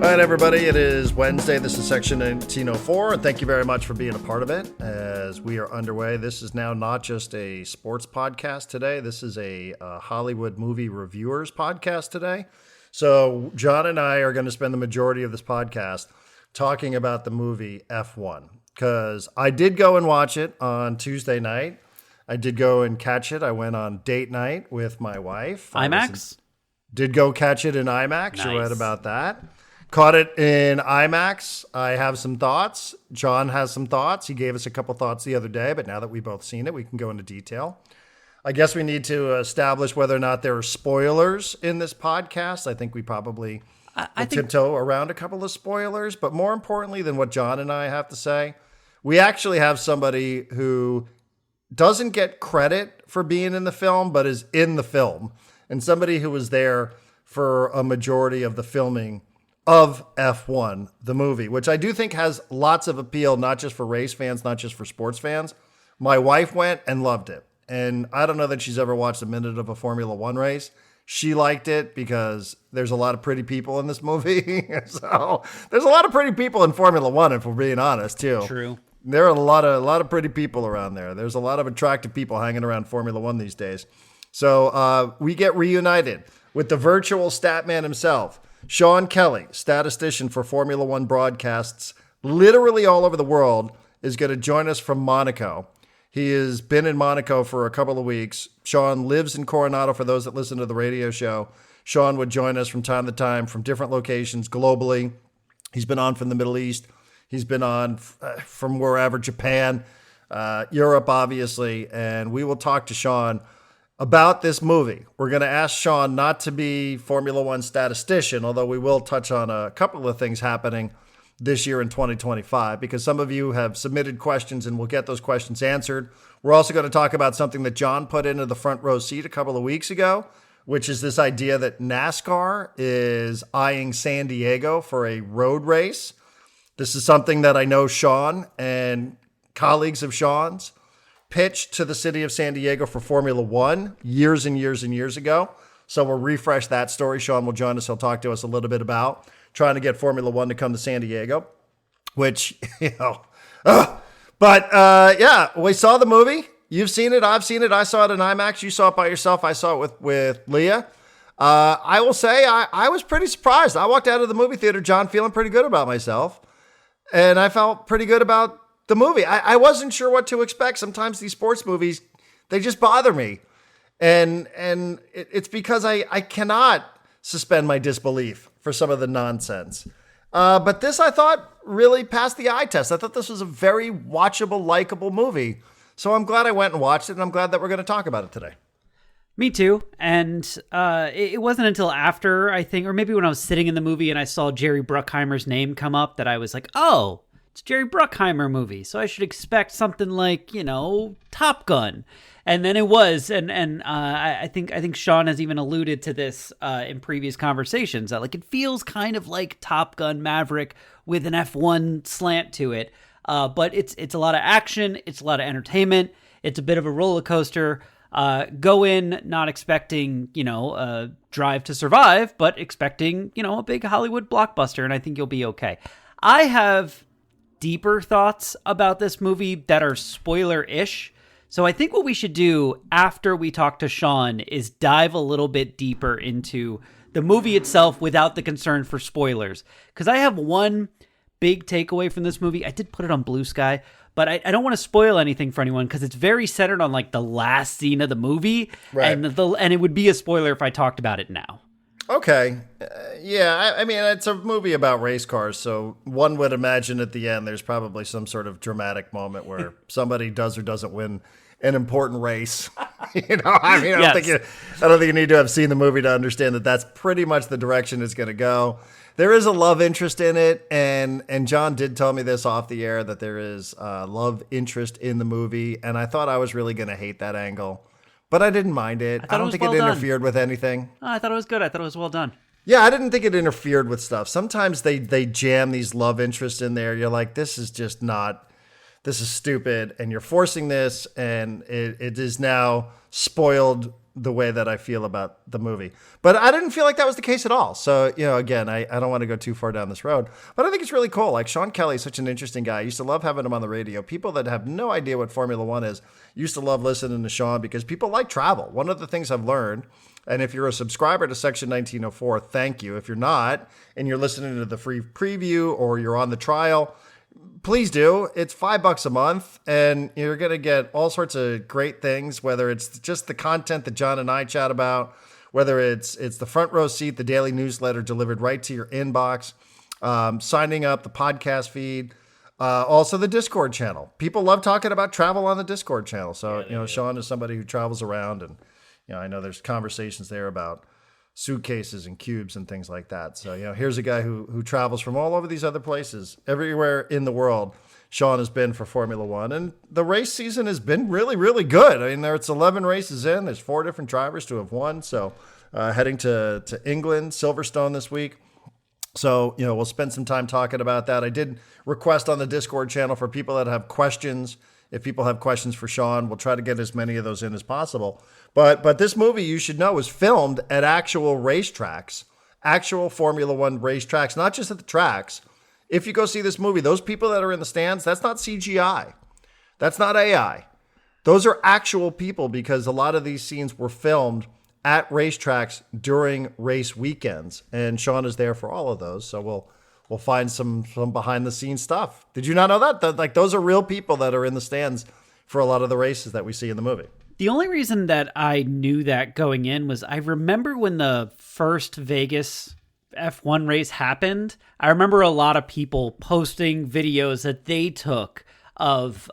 right, everybody, it is Wednesday. This is section 1904, and thank you very much for being a part of it as we are underway. This is now not just a sports podcast today. This is a Hollywood movie reviewers podcast today. So John and I are going to spend the majority of this podcast talking about the movie F1, because I did go and watch it on Tuesday night. I did go and catch it. I went on date night with my wife. IMAX? Did go catch it in IMAX. Nice. You read about that. Caught it in IMAX. I have some thoughts. John has some thoughts. He gave us a couple thoughts the other day, but now that we've both seen it, we can go into detail. I guess we need to establish whether or not there are spoilers in this podcast. I think we probably tiptoe around a couple of spoilers, but more importantly than what John and I have to say, we actually have somebody who doesn't get credit for being in the film, but is in the film, and somebody who was there for a majority of the filming of F1, the movie, which I do think has lots of appeal, not just for race fans, not just for sports fans. My wife went and loved it. And I don't know that she's ever watched a minute of a Formula One race. She liked it because there's a lot of pretty people in this movie. So there's a lot of pretty people in Formula One, if we're being honest, too. True. There are a lot of pretty people around there. There's a lot of attractive people hanging around Formula One these days. So we get reunited with the virtual stat man himself. Sean Kelly, statistician for Formula One broadcasts literally all over the world, is going to join us from Monaco. He has been in Monaco for a couple of weeks. Sean lives in Coronado, for those that listen to the radio show. Sean would join us from time to time from different locations globally. He's been on from the Middle East. He's been on from wherever, Japan, Europe, obviously. And we will talk to Sean about this movie. We're going to ask Sean not to be Formula One statistician, although we will touch on a couple of things happening this year in 2025, because some of you have submitted questions and we'll get those questions answered. We're also going to talk about something that John put into the front row seat a couple of weeks ago, which is this idea that NASCAR is eyeing San Diego for a road race. This is something that I know Sean and colleagues of Sean's pitched to the city of San Diego for Formula One years and years and years ago. So we'll refresh that story. Sean will join us. He'll talk to us a little bit about trying to get Formula One to come to San Diego, which, we saw the movie. You've seen it. I've seen it. I saw it in IMAX. You saw it by yourself. I saw it with Leah. I will say I was pretty surprised. I walked out of the movie theater, John, feeling pretty good about myself. And I felt pretty good about the movie. I wasn't sure what to expect. Sometimes these sports movies, they just bother me. And it's because I cannot suspend my disbelief for some of the nonsense. But this, I thought, really passed the eye test. I thought this was a very watchable, likable movie. So I'm glad I went and watched it, and I'm glad that we're going to talk about it today. Me too. And it wasn't until after, I think, or maybe when I was sitting in the movie and I saw Jerry Bruckheimer's name come up, that I was like, oh, it's a Jerry Bruckheimer movie, so I should expect something like, Top Gun. And then it was, and I think Sean has even alluded to this in previous conversations, that it feels kind of like Top Gun Maverick with an F1 slant to it. But it's a lot of action, it's a lot of entertainment, it's a bit of a roller coaster. Go in not expecting, Drive to Survive, but expecting, a big Hollywood blockbuster, and I think you'll be okay. I have deeper thoughts about this movie that are spoiler-ish. So I think what we should do after we talk to Sean is dive a little bit deeper into the movie itself without the concern for spoilers. Because I have one big takeaway from this movie. I did put it on Blue Sky, but I don't want to spoil anything for anyone because it's very centered on the last scene of the movie. Right. And it would be a spoiler if I talked about it now. Okay. I mean, it's a movie about race cars, so one would imagine at the end there's probably some sort of dramatic moment where somebody does or doesn't win an important race. I don't think you need to have seen the movie to understand that that's pretty much the direction it's going to go. There is a love interest in it, and John did tell me this off the air, that there is love interest in the movie, and I thought I was really going to hate that angle. But I didn't mind it. I don't think it interfered with anything. Oh, I thought it was good. I thought it was well done. Yeah, I didn't think it interfered with stuff. Sometimes they jam these love interests in there. You're like, this is stupid. And you're forcing this, and it is now spoiled the way that I feel about the movie. But I didn't feel like that was the case at all. So, again, I don't want to go too far down this road. But I think it's really cool. Like, Sean Kelly is such an interesting guy. I used to love having him on the radio. People that have no idea what Formula One is used to love listening to Sean because people like travel. One of the things I've learned, and if you're a subscriber to Section 1904, thank you. If you're not, and you're listening to the free preview or you're on the trial, please do. It's $5 a month, and you're going to get all sorts of great things, whether it's just the content that John and I chat about, whether it's the front row seat, the daily newsletter delivered right to your inbox, signing up, the podcast feed, also the Discord channel. People love talking about travel on the Discord channel. So, Sean is somebody who travels around, and I know there's conversations there about suitcases and cubes and things like that. So, here's a guy who travels from all over these other places, everywhere in the world. Sean has been for Formula One, and the race season has been really, really good. I mean, it's 11 races in. There's 4 different drivers to have won. So, heading to England, Silverstone this week. So, we'll spend some time talking about that. I did request on the Discord channel for people that have questions. If people have questions for Sean, we'll try to get as many of those in as possible. But this movie, you should know, was filmed at actual racetracks, actual Formula One racetracks, not just at the tracks. If you go see this movie, those people that are in the stands, that's not CGI. That's not AI. Those are actual people, because a lot of these scenes were filmed at racetracks during race weekends. And Sean is there for all of those. So we'll find some behind the scenes stuff. Did you not know that? Like, those are real people that are in the stands for a lot of the races that we see in the movie. The only reason that I knew that going in was I remember when the first Vegas F1 race happened, I remember a lot of people posting videos that they took of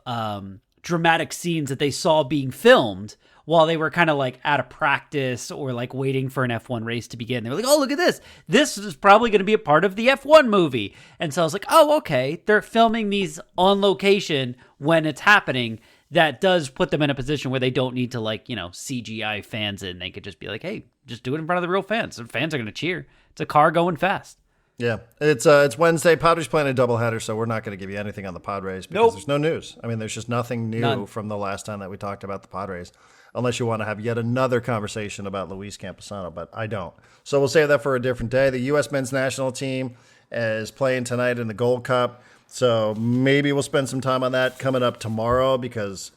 dramatic scenes that they saw being filmed while they were kind of like out of practice or like waiting for an F1 race to begin. They were like, oh, look at this. This is probably going to be a part of the F1 movie. And so I was like, oh, okay. They're filming these on location when it's happening. That does put them in a position where they don't need to CGI fans in. They could just be like, hey, just do it in front of the real fans. The fans are going to cheer. It's a car going fast. Yeah, it's Wednesday. Padres playing a doubleheader, so we're not going to give you anything on the Padres because There's no news. I mean, there's just nothing new from the last time that we talked about the Padres, unless you want to have yet another conversation about Luis Campusano, but I don't. So we'll save that for a different day. The U.S. men's national team is playing tonight in the Gold Cup. So maybe we'll spend some time on that coming up tomorrow because,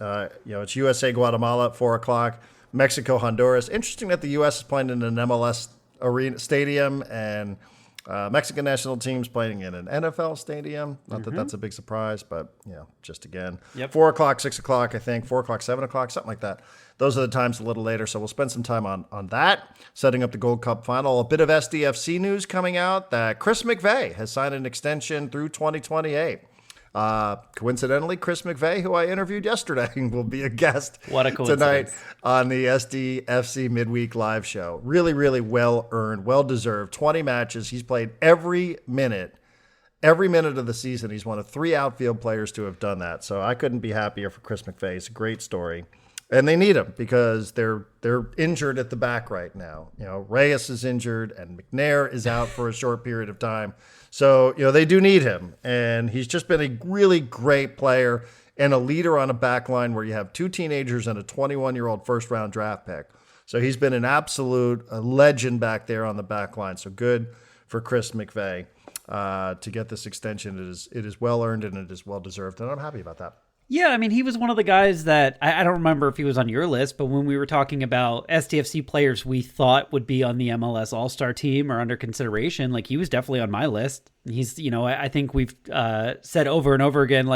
it's USA Guatemala at 4 o'clock, Mexico Honduras. Interesting that the U.S. is playing in an MLS arena stadium and Mexican national team's playing in an NFL stadium. Not that that's a big surprise, but, just again. Yep. 4 o'clock, 6 o'clock, I think, 4 o'clock, 7 o'clock, something like that. Those are the times a little later, so we'll spend some time on that, setting up the Gold Cup final. A bit of SDFC news coming out that Chris McVey has signed an extension through 2028. Coincidentally, Chris McVey, who I interviewed yesterday, will be a guest tonight on the SDFC midweek live show. Really, really well-earned, well-deserved. 20 matches. He's played every minute of the season. He's one of 3 outfield players to have done that, so I couldn't be happier for Chris McVey. It's a great story. And they need him because they're injured at the back right now. Reyes is injured and McNair is out for a short period of time. So, they do need him. And he's just been a really great player and a leader on a back line where you have 2 teenagers and a 21-year-old first-round draft pick. So he's been an absolute legend back there on the back line. So good for Chris McVey to get this extension. It is well-earned and it is well-deserved. And I'm happy about that. Yeah, I mean, he was one of the guys that, I don't remember if he was on your list, but when we were talking about SDFC players we thought would be on the MLS All-Star team or under consideration, he was definitely on my list. He's, I think we've said over and over again,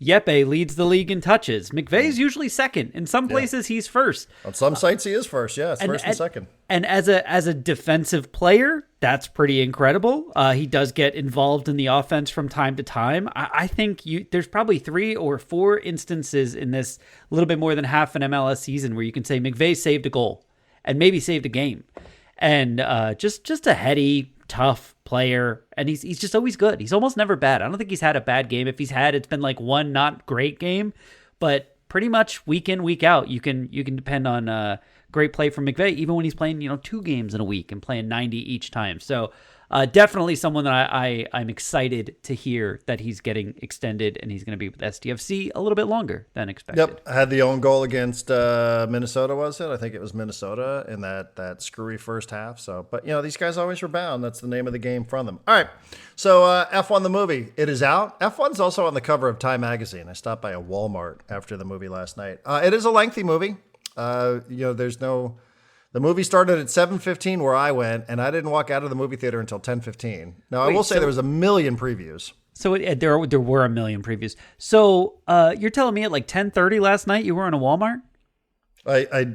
Yepe leads the league in touches. McVey's usually second. In some places, he's first. On some sites, he is first. Yeah, it's first and second. And as a defensive player, that's pretty incredible. He does get involved in the offense from time to time. I think there's probably 3 or 4 instances in this little bit more than half an MLS season where you can say McVey saved a goal and maybe saved a game. And just a heady, tough player, and he's just always good. He's almost never bad. I don't think he's had a bad game. If he's had, it's been one not great game, but pretty much week in, week out, you can depend on great play from McVey, even when he's playing 2 games in a week and playing 90 each time. So definitely someone that I'm excited to hear that he's getting extended and he's going to be with SDFC a little bit longer than expected. Yep, had the own goal against Minnesota, was it? I think it was Minnesota in that screwy first half. So, but these guys always rebound. That's the name of the game from them. All right, so F1 the movie, it is out. F1's also on the cover of Time magazine. I stopped by a Walmart after the movie last night. It is a lengthy movie. The movie started at 7:15 where I went, and I didn't walk out of the movie theater until 10:15. Now, I will say there was a million previews. So there were a million previews. So you're telling me at like 10:30 last night you were in a Walmart?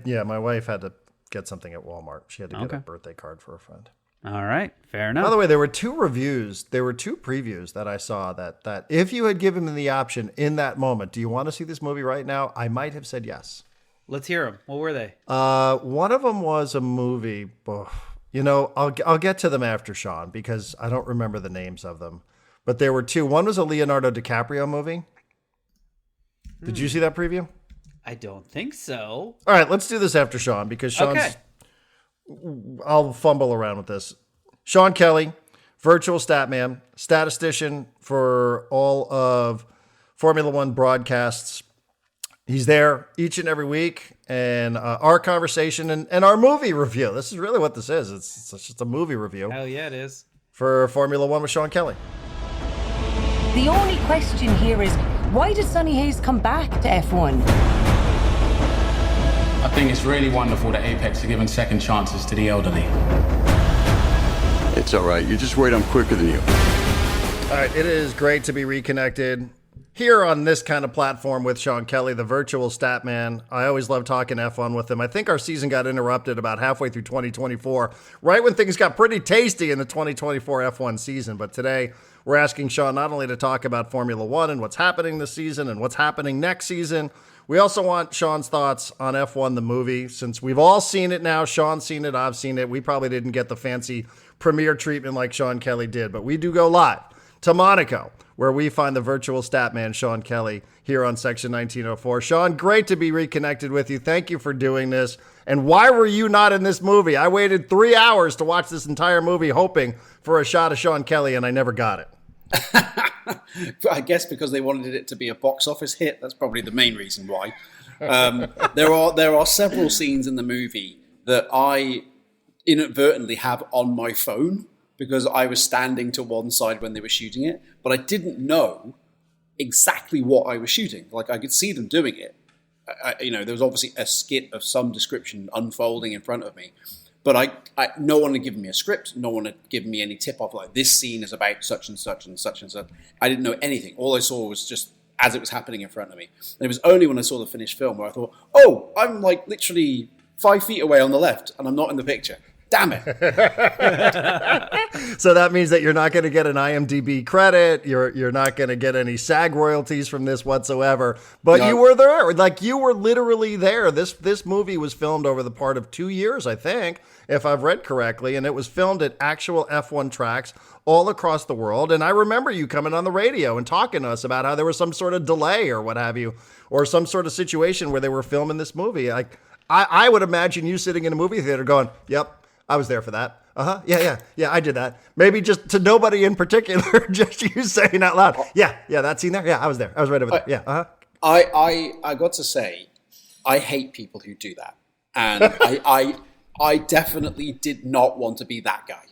Yeah, my wife had to get something at Walmart. She had to get a birthday card for a friend. All right, fair enough. By the way, there were two previews that I saw that if you had given me the option in that moment, do you want to see this movie right now? I might have said yes. Let's hear them. What were they? One of them was a movie. I'll get to them after, Sean, because I don't remember the names of them. But there were two. One was a Leonardo DiCaprio movie. Did you see that preview? I don't think so. All right, let's do this after Sean, because Sean's... Okay. I'll fumble around with this. Sean Kelly, virtual statman, statistician for all of Formula One broadcasts. He's there each and every week, and our conversation and our movie review. This is really what this is. It's just a movie review. Hell yeah, it is. For Formula One with Sean Kelly. The only question here is, why did Sonny Hayes come back to F1? I think it's really wonderful that Apex are giving second chances to the elderly. It's all right. You're just worried I'm quicker than you. All right, it is great to be reconnected here on this kind of platform with Sean Kelly, the virtual stat man. I always love talking F1 with him. I think our season got interrupted about halfway through 2024, right when things got pretty tasty in the 2024 F1 season. But today, we're asking Sean not only to talk about Formula One and what's happening this season and what's happening next season, we also want Sean's thoughts on F1, the movie. Since we've all seen it now, Sean's seen it, I've seen it. We probably didn't get the fancy premiere treatment like Sean Kelly did, but we do go live to Monaco, where we find the virtual stat man, Sean Kelly, here on Section 1904. Sean, great to be reconnected with you. Thank you for doing this. And why were you not in this movie? I waited 3 hours to watch this entire movie hoping for a shot of Sean Kelly, and I never got it. I guess because they wanted it to be a box office hit. That's probably the main reason why. There are several scenes in the movie that I inadvertently have on my phone because I was standing to one side when they were shooting it, but I didn't know exactly what I was shooting. Like, I could see them doing it. There was obviously a skit of some description unfolding in front of me, but no one had given me a script. No one had given me any tip off, like, this scene is about such and such and such and such. I didn't know anything. All I saw was just as it was happening in front of me. And it was only when I saw the finished film where I thought, oh, I'm like literally 5 feet away on the left and I'm not in the picture. Damn it. So that means that you're not going to get an IMDb credit. You're not going to get any SAG royalties from this whatsoever. But no. You were there. Like, you were literally there. This movie was filmed over the part of 2 years, I think, if I've read correctly. And it was filmed at actual F1 tracks all across the world. And I remember you coming on the radio and talking to us about how there was some sort of delay or what have you, or some sort of situation where they were filming this movie. Like, I would imagine you sitting in a movie theater going, yep, I was there for that. Yeah, I did that. Maybe just to nobody in particular, just you saying out loud. Yeah, that scene there. Yeah, I was there. I was right over there. Yeah, I got to say, I hate people who do that. And I definitely did not want to be that guy.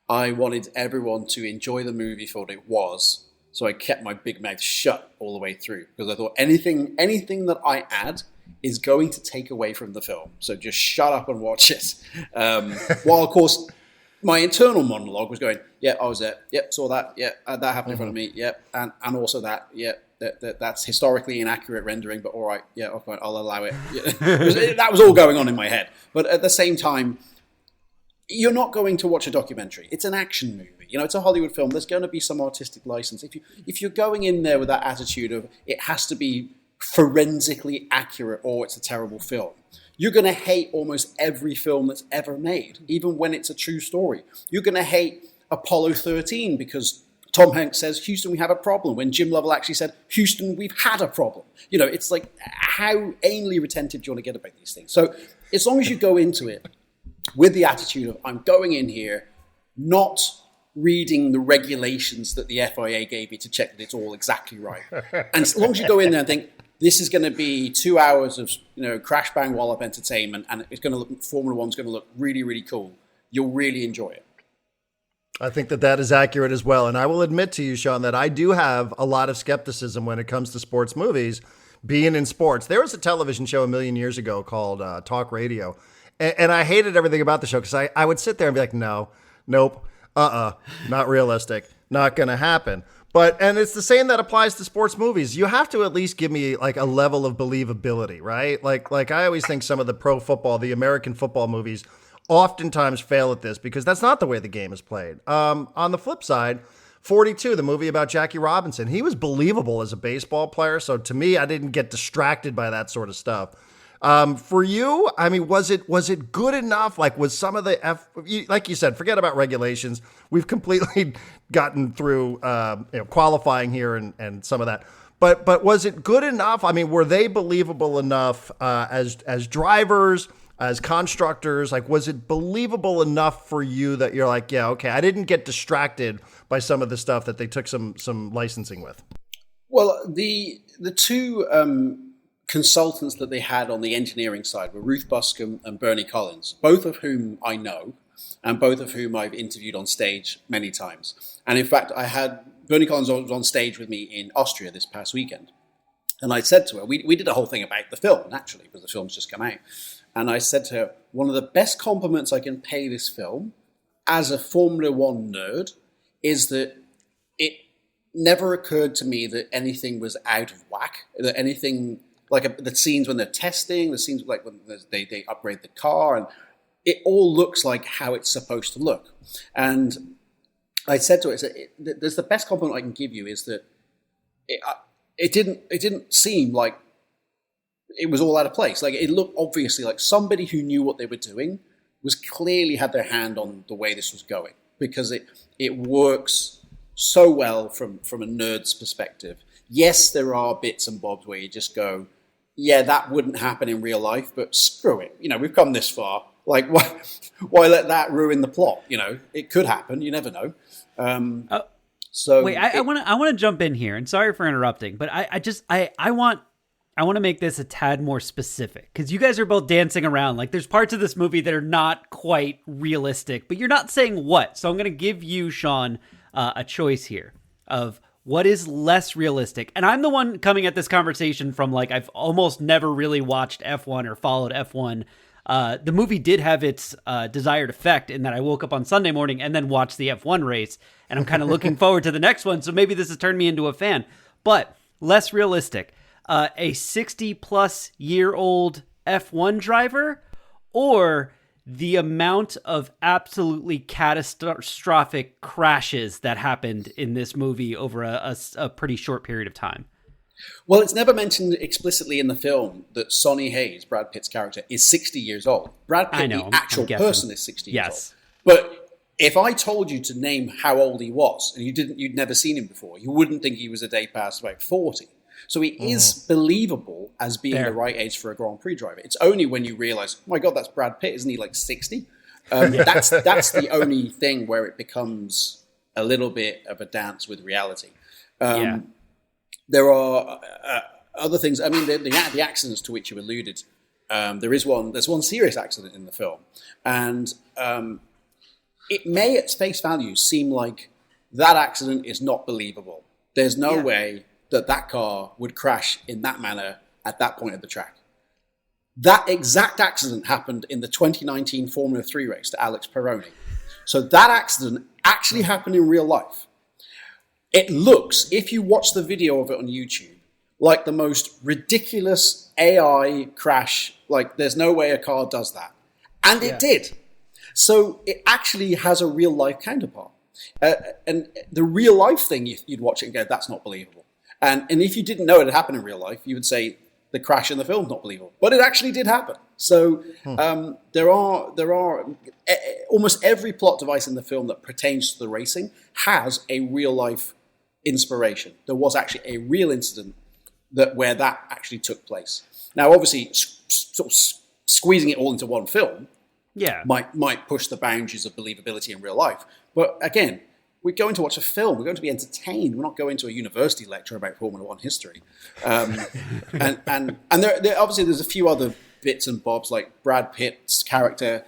I wanted everyone to enjoy the movie for what it was. So I kept my big mouth shut all the way through because I thought anything that I add is going to take away from the film. So just shut up and watch it. While, of course, my internal monologue was going, yeah, I was there. Yep, saw that. Yeah, that happened in front of me. Yep, and also that. Yeah, that's historically inaccurate rendering, but all right. Yeah, okay, I'll allow it. Yeah. That was all going on in my head. But at the same time, you're not going to watch a documentary. It's an action movie. It's a Hollywood film. There's going to be some artistic license. If you're going in there with that attitude of it has to be forensically accurate or it's a terrible film, you're going to hate almost every film that's ever made, even when it's a true story. You're going to hate Apollo 13 because Tom Hanks says, Houston, we have a problem, when Jim Lovell actually said, Houston, we've had a problem. It's like, how anally retentive do you want to get about these things? So as long as you go into it with the attitude of, I'm going in here not reading the regulations that the FIA gave you to check that it's all exactly right. And as long as you go in there and think, this is going to be 2 hours of crash bang wallop entertainment, and it's going to look, Formula One's going to look really, really cool, you'll really enjoy it. I think that is accurate as well. And I will admit to you, Sean, that I do have a lot of skepticism when it comes to sports movies, being in sports. There was a television show a million years ago called Talk Radio. And I hated everything about the show because I would sit there and be like, nope, not realistic, not going to happen. And it's the same that applies to sports movies. You have to at least give me like a level of believability, right? Like I always think some of the pro football, the American football movies oftentimes fail at this because that's not the way the game is played. On the flip side, 42, the movie about Jackie Robinson, he was believable as a baseball player. So to me, I didn't get distracted by that sort of stuff. For you, I mean, was it good enough? Like, was some of the like you said, forget about regulations. We've completely gotten through qualifying here and some of that. But was it good enough? I mean, were they believable enough as drivers, as constructors? Like, was it believable enough for you that you're like, yeah, okay, I didn't get distracted by some of the stuff that they took some licensing with? Well, the two consultants that they had on the engineering side were Ruth Buscombe and Bernie Collins, both of whom I know and both of whom I've interviewed on stage many times. And in fact, I had Bernie Collins on stage with me in Austria this past weekend. And I said to her, we did a whole thing about the film, naturally, because the film's just come out. And I said to her, one of the best compliments I can pay this film as a Formula One nerd is that it never occurred to me that anything was out of whack, that anything... like the scenes when they're testing, the scenes like when they upgrade the car, and it all looks like how it's supposed to look. And I said to her, "There's the best compliment I can give you is that it didn't seem like it was all out of place. Like it looked obviously like somebody who knew what they were doing was clearly had their hand on the way this was going because it works so well from a nerd's perspective. Yes, there are bits and bobs where you just go, yeah, that wouldn't happen in real life, but screw it. We've come this far. Like, why let that ruin the plot? It could happen. You never know. So wait, I want to jump in here, and sorry for interrupting, but I want to make this a tad more specific because you guys are both dancing around. Like, there's parts of this movie that are not quite realistic, but you're not saying what. So I'm going to give you, Sean, a choice here of what is less realistic? And I'm the one coming at this conversation from like, I've almost never really watched F1 or followed F1. The movie did have its desired effect in that I woke up on Sunday morning and then watched the F1 race. And I'm kind of looking forward to the next one. So maybe this has turned me into a fan. But less realistic, a 60-plus-year-old F1 driver or the amount of absolutely catastrophic crashes that happened in this movie over a pretty short period of time. Well, it's never mentioned explicitly in the film that Sonny Hayes, Brad Pitt's character, is 60 years old. Brad Pitt, the actual person, is 60 years old. But if I told you to name how old he was, and you'd never seen him before, you wouldn't think he was a day past about 40. So he is believable as being the right age for a Grand Prix driver. It's only when you realize, oh my God, that's Brad Pitt. Isn't he like 60? That's the only thing where it becomes a little bit of a dance with reality. There are other things. I mean, the accidents to which you alluded, there's one serious accident in the film. And it may at face value seem like that accident is not believable. There's no way that car would crash in that manner at that point of the track. That exact accident happened in the 2019 Formula 3 race to Alex Peroni. So that accident actually happened in real life. It looks, if you watch the video of it on YouTube, like the most ridiculous AI crash. Like there's no way a car does that. And it did. So it actually has a real life counterpart. And the real life thing, you'd watch it and go, that's not believable. And if you didn't know it had happened in real life, you would say the crash in the film is not believable. But it actually did happen. So there are almost every plot device in the film that pertains to the racing has a real life inspiration. There was actually a real incident where that actually took place. Now, obviously, sort of squeezing it all into one film might push the boundaries of believability in real life. But again, We're going to watch a film. We're going to be entertained. We're not going to a university lecture about Formula One history. And there obviously there's a few other bits and bobs, like Brad Pitt's character.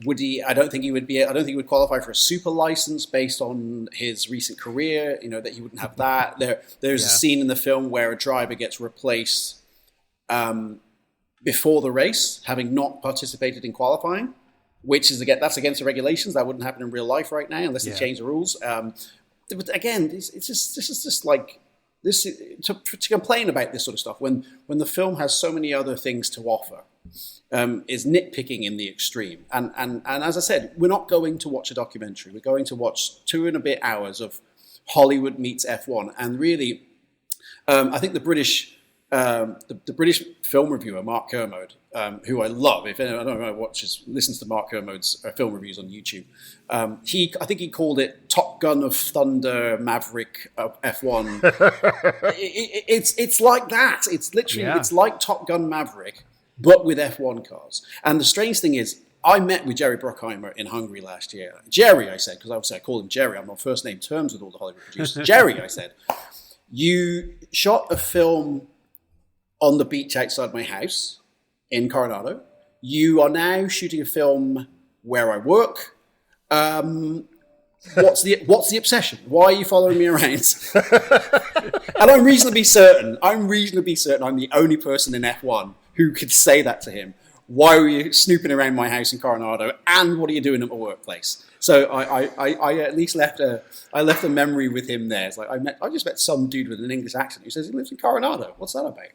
I don't think he would qualify for a super license based on his recent career. That he wouldn't have that. There's a scene in the film where a driver gets replaced before the race, having not participated in qualifying, which is that's against the regulations. That wouldn't happen in real life right now unless they change the rules. But again, to complain about this sort of stuff when the film has so many other things to offer. Is nitpicking in the extreme. And as I said, we're not going to watch a documentary. We're going to watch 2 and a bit hours of Hollywood meets F1. And really, I think the British film reviewer, Mark Kermode, who I love, if anyone I don't know listens to Mark Kermode's film reviews on YouTube, I think he called it Top Gun of Thunder Maverick F1. It's like that. It's literally, it's like Top Gun Maverick, but with F1 cars. And the strange thing is, I met with Jerry Bruckheimer in Hungary last year. Jerry, I said, because obviously I call him Jerry. I'm on first name terms with all the Hollywood producers. Jerry, I said, you shot a film on the beach outside my house in Coronado. You are now shooting a film where I work. What's the obsession? Why are you following me around? And I'm reasonably certain I'm the only person in F1 who could say that to him. Why were you snooping around my house in Coronado? And what are you doing at my workplace? So I at least left a memory with him there. It's like I just met some dude with an English accent who says he lives in Coronado. What's that about?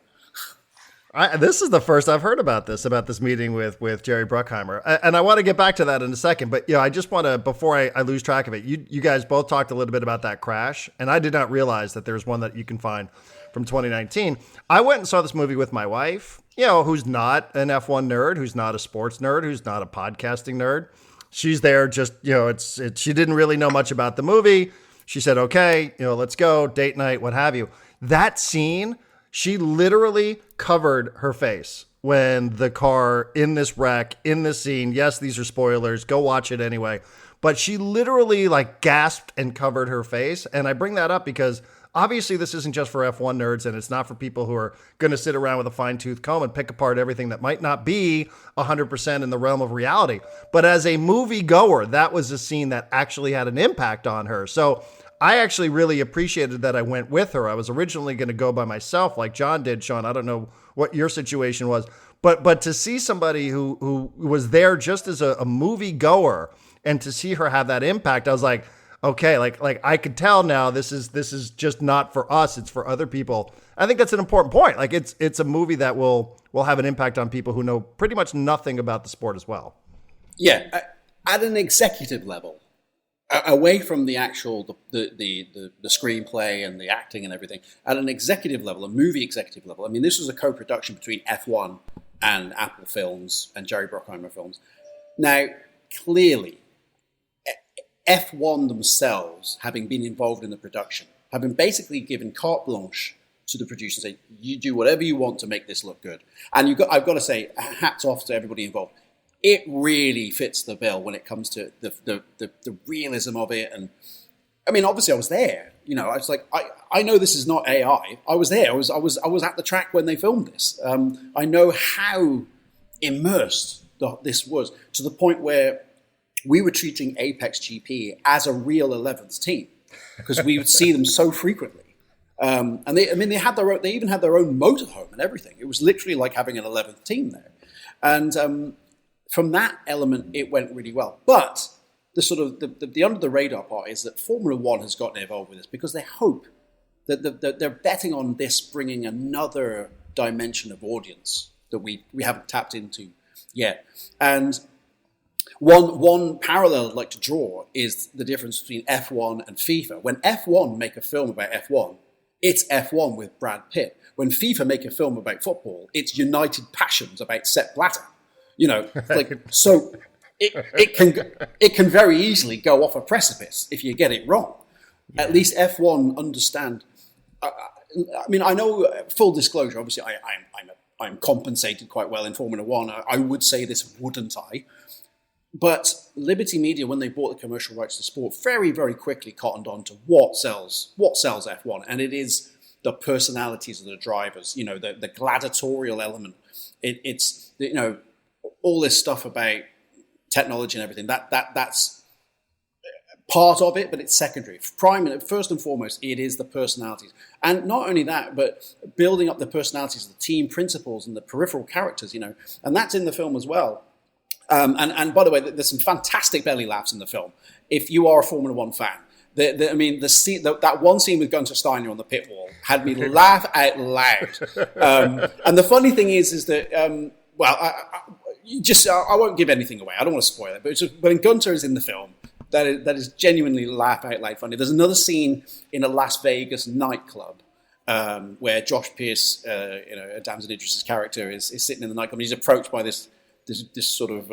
This is the first I've heard about this meeting with Jerry Bruckheimer. And I want to get back to that in a second. But I just want to, before I lose track of it, you guys both talked a little bit about that crash. And I did not realize that there's one that you can find from 2019. I went and saw this movie with my wife, who's not an F1 nerd, who's not a sports nerd, who's not a podcasting nerd. She's there just, she didn't really know much about the movie. She said, okay, let's go, date night, what have you. That scene, she literally covered her face when the car in this wreck, in this scene, yes, these are spoilers, go watch it anyway. But she literally gasped and covered her face. And I bring that up because obviously this isn't just for F1 nerds, and it's not for people who are going to sit around with a fine-tooth comb and pick apart everything that might not be 100% in the realm of reality. But as a movie goer, that was a scene that actually had an impact on her. So I actually really appreciated that I went with her. I was originally going to go by myself like John did. Sean, I don't know what your situation was, but to see somebody who was there just as a movie goer and to see her have that impact, I was like, okay, like I could tell now this is just not for us, it's for other people. I think that's an important point. It's a movie that will have an impact on people who know pretty much nothing about the sport as well. Yeah, at an executive level, away from the actual the screenplay and the acting and everything, at an executive level, a movie executive level. I mean, this was a co-production between F1 and Apple Films and Jerry Bruckheimer Films. Now, clearly, F1 themselves, having been involved in the production, have been basically given carte blanche to the producer and say, you do whatever you want to make this look good. And I've got to say, hats off to everybody involved. It really fits the bill when it comes to the realism of it. And I mean, obviously I was there, I was like, I know this is not AI. I was there. I was at the track when they filmed this. I know how immersed this was, to the point where we were treating Apex GP as a real 11th team because we would see them so frequently. And they even had their own motorhome and everything. It was literally like having an 11th team there. And from that element, it went really well. But the sort of the under the radar part is that Formula One has gotten involved with this because they hope that they're betting on this bringing another dimension of audience that we haven't tapped into yet. And one parallel I'd like to draw is the difference between F1 and FIFA. When F1 make a film about F1, it's F1 with Brad Pitt. When FIFA make a film about football, it's United Passions about Sepp Blatter. So it can very easily go off a precipice if you get it wrong. Yeah. At least F1 understand. I mean, I know, full disclosure, obviously I'm compensated quite well in Formula One. I would say this, wouldn't I? But Liberty Media, when they bought the commercial rights to sport, very, very quickly cottoned on to what sells F1. And it is the personalities of the drivers, the gladiatorial element. It's all this stuff about technology and everything. That's part of it, but it's secondary. First and foremost, it is the personalities. And not only that, but building up the personalities of the team principals and the peripheral characters, and that's in the film as well. And by the way, there's some fantastic belly laughs in the film. If you are a Formula One fan, that one scene with Gunter Steiner on the pit wall had me laugh out loud. And the funny thing is that I won't give anything away. I don't want to spoil it, but when Gunter is in the film, that is genuinely laugh out loud funny. There's another scene in a Las Vegas nightclub where Josh Pearce, Damson Idris's character, is sitting in the nightclub. And he's approached by this sort of,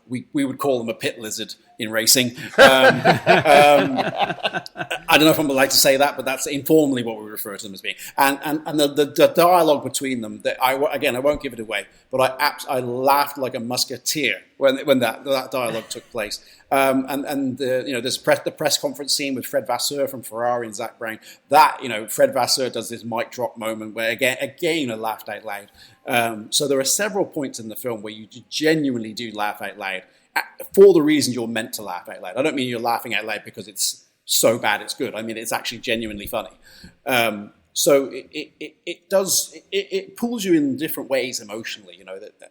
we would call them a pit lizard in racing. I don't know if I'm allowed to say that, but that's informally what we refer to them as being. And the dialogue between them, I won't give it away, but I laughed like a musketeer when that dialogue took place. There's the press conference scene with Fred Vasseur from Ferrari and Zach Brown. Fred Vasseur does this mic drop moment where again I laughed out loud. So there are several points in the film where you genuinely do laugh out loud for the reason you're meant to laugh out loud. I don't mean you're laughing out loud because it's so bad it's good. I mean it's actually genuinely funny. So it pulls you in different ways emotionally.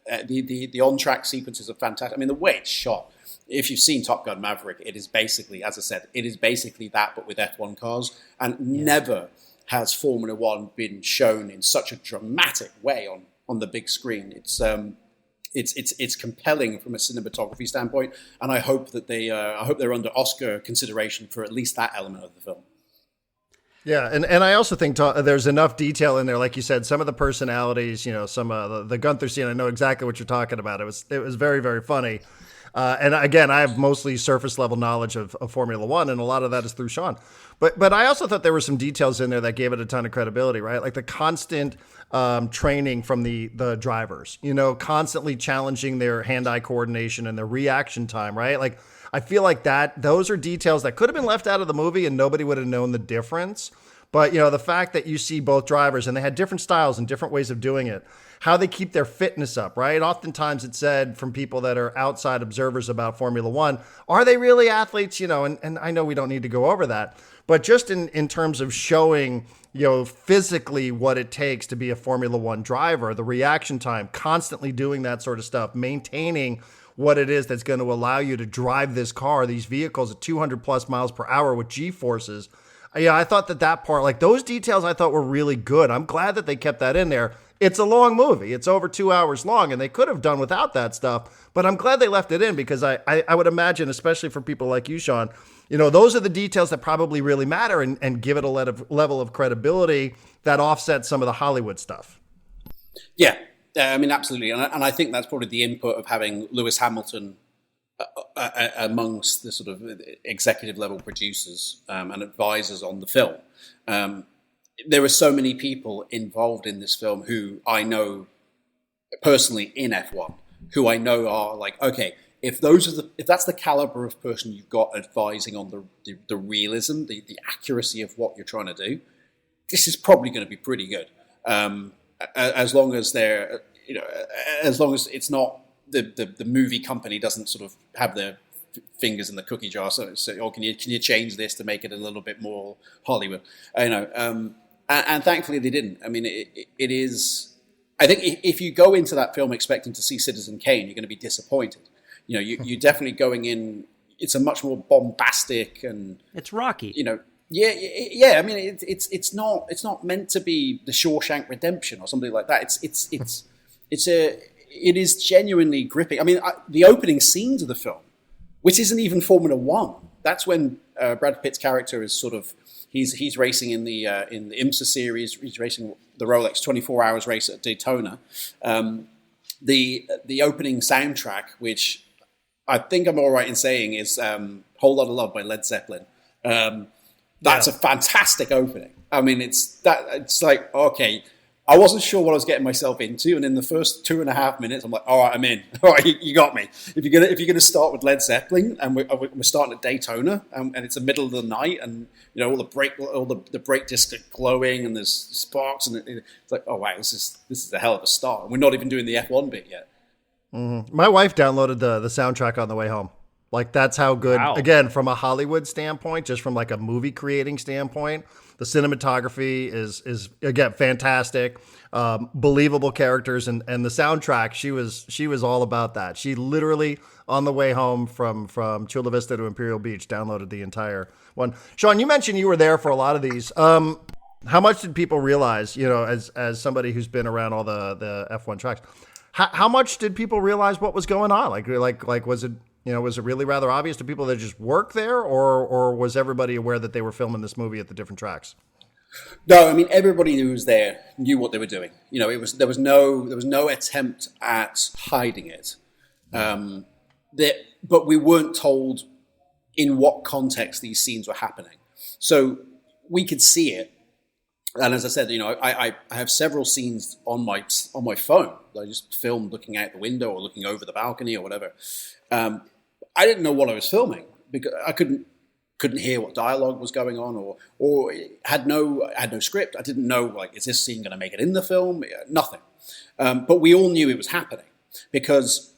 The on-track sequences are fantastic. I mean the way it's shot. If you've seen Top Gun Maverick, it is basically, as I said, it is basically that, but with F1 cars. And never has Formula One been shown in such a dramatic way on the big screen. It's compelling from a cinematography standpoint, and I hope that they're under Oscar consideration for at least that element of the film. Yeah, and I also think there's enough detail in there, like you said, some of the personalities, some the Gunther scene. I know exactly what you're talking about. It was very, very funny. And again, I have mostly surface level knowledge of Formula One, and a lot of that is through Sean. But I also thought there were some details in there that gave it a ton of credibility, right? Like the constant training from the drivers, constantly challenging their hand-eye coordination and their reaction time, right? Like I feel like those are details that could have been left out of the movie and nobody would have known the difference. But, the fact that you see both drivers and they had different styles and different ways of doing it, how they keep their fitness up, right? Oftentimes it's said from people that are outside observers about Formula One, are they really athletes? And I know we don't need to go over that, but just in terms of showing, physically what it takes to be a Formula One driver, the reaction time, constantly doing that sort of stuff, maintaining what it is that's going to allow you to drive this car, these vehicles at 200 plus miles per hour with G-forces. Yeah, I thought that part, like those details I thought were really good. I'm glad that they kept that in there. It's a long movie. It's over 2 hours long, and they could have done without that stuff. But I'm glad they left it in because I would imagine, especially for people like you, Sean, those are the details that probably really matter and give it a level of credibility that offsets some of the Hollywood stuff. Yeah, I mean, absolutely. And I think that's probably the input of having Lewis Hamilton amongst the sort of executive level producers and advisors on the film. There are so many people involved in this film who I know personally in F1, who I know are like, okay, if that's the caliber of person you've got advising on the realism, the accuracy of what you're trying to do, this is probably going to be pretty good. As long as as long as it's not the movie company doesn't sort of have their fingers in the cookie jar. So can you change this to make it a little bit more Hollywood? And thankfully they didn't. I mean, it is. I think if you go into that film expecting to see Citizen Kane, you're going to be disappointed. You're definitely going in. It's a much more bombastic and it's Rocky. Yeah. I mean, it's not meant to be the Shawshank Redemption or something like that. It is genuinely gripping. I mean, the opening scenes of the film, which isn't even Formula One. That's when Brad Pitt's character is sort of he's racing in the IMSA series. He's racing the Rolex 24 Hours race at Daytona. The opening soundtrack, which I think I'm all right in saying is "Whole Lotta Love" by Led Zeppelin. That's a fantastic opening. I mean, it's like, okay, I wasn't sure what I was getting myself into, and in the first 2.5 minutes, I'm like, "All right, I'm in. All right, you got me. If you're gonna start with Led Zeppelin, and we're starting at Daytona, and it's the middle of the night, and all the brake discs are glowing, and there's sparks, and it's like, oh wow, this is a hell of a start. And we're not even doing the F1 bit yet." Mm-hmm. My wife downloaded the soundtrack on the way home. Like, that's how good. Wow. Again, from a Hollywood standpoint, just from like a movie creating standpoint, the cinematography is again fantastic, believable characters, and the soundtrack. She was all about that. She literally on the way home from Chula Vista to Imperial Beach downloaded the entire one. Sean, you mentioned you were there for a lot of these. How much did people realize? As somebody who's been around all the F1 tracks, how much did people realize what was going on? Like was it? Was it really rather obvious to people that just work there, or was everybody aware that they were filming this movie at the different tracks? No, I mean, everybody who was there knew what they were doing. There was no attempt at hiding it. But we weren't told in what context these scenes were happening. So we could see it. And as I said, I have several scenes on my phone that I just filmed looking out the window or looking over the balcony or whatever. I didn't know what I was filming because I couldn't hear what dialogue was going on or had no script. I didn't know, like, is this scene going to make it in the film? Nothing. But we all knew it was happening because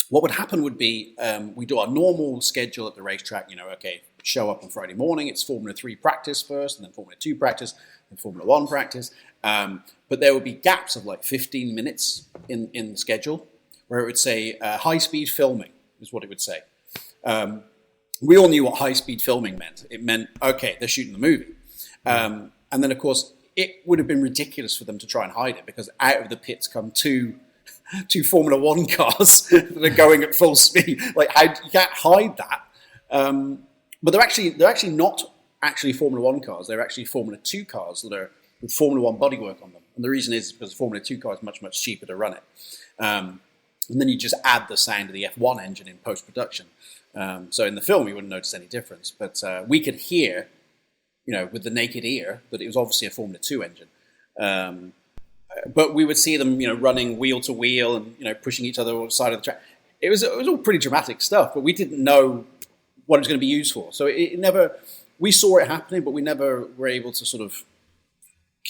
what would happen would be we do our normal schedule at the racetrack. Okay, show up on Friday morning. It's Formula 3 practice first, and then Formula 2 practice, and Formula 1 practice. But there would be gaps of like 15 minutes in the schedule where it would say high-speed filming is what it would say. We all knew what high-speed filming meant. It meant, okay, they're shooting the movie. And then, of course, it would have been ridiculous for them to try and hide it because out of the pits come two Formula 1 cars that are going at full speed. Like, you can't hide that. But they're actually not actually Formula 1 cars. They're actually Formula 2 cars that are with Formula 1 bodywork on them. And the reason is because the Formula 2 car is much, much cheaper to run it. And then you just add the sound of the F1 engine in post-production. So in the film, you wouldn't notice any difference. But we could hear, with the naked ear, that it was obviously a Formula 2 engine. But we would see them, running wheel to wheel and, pushing each other on the side of the track. It was all pretty dramatic stuff, but we didn't know what it was going to be used for. So it never, we saw it happening, but we never were able to sort of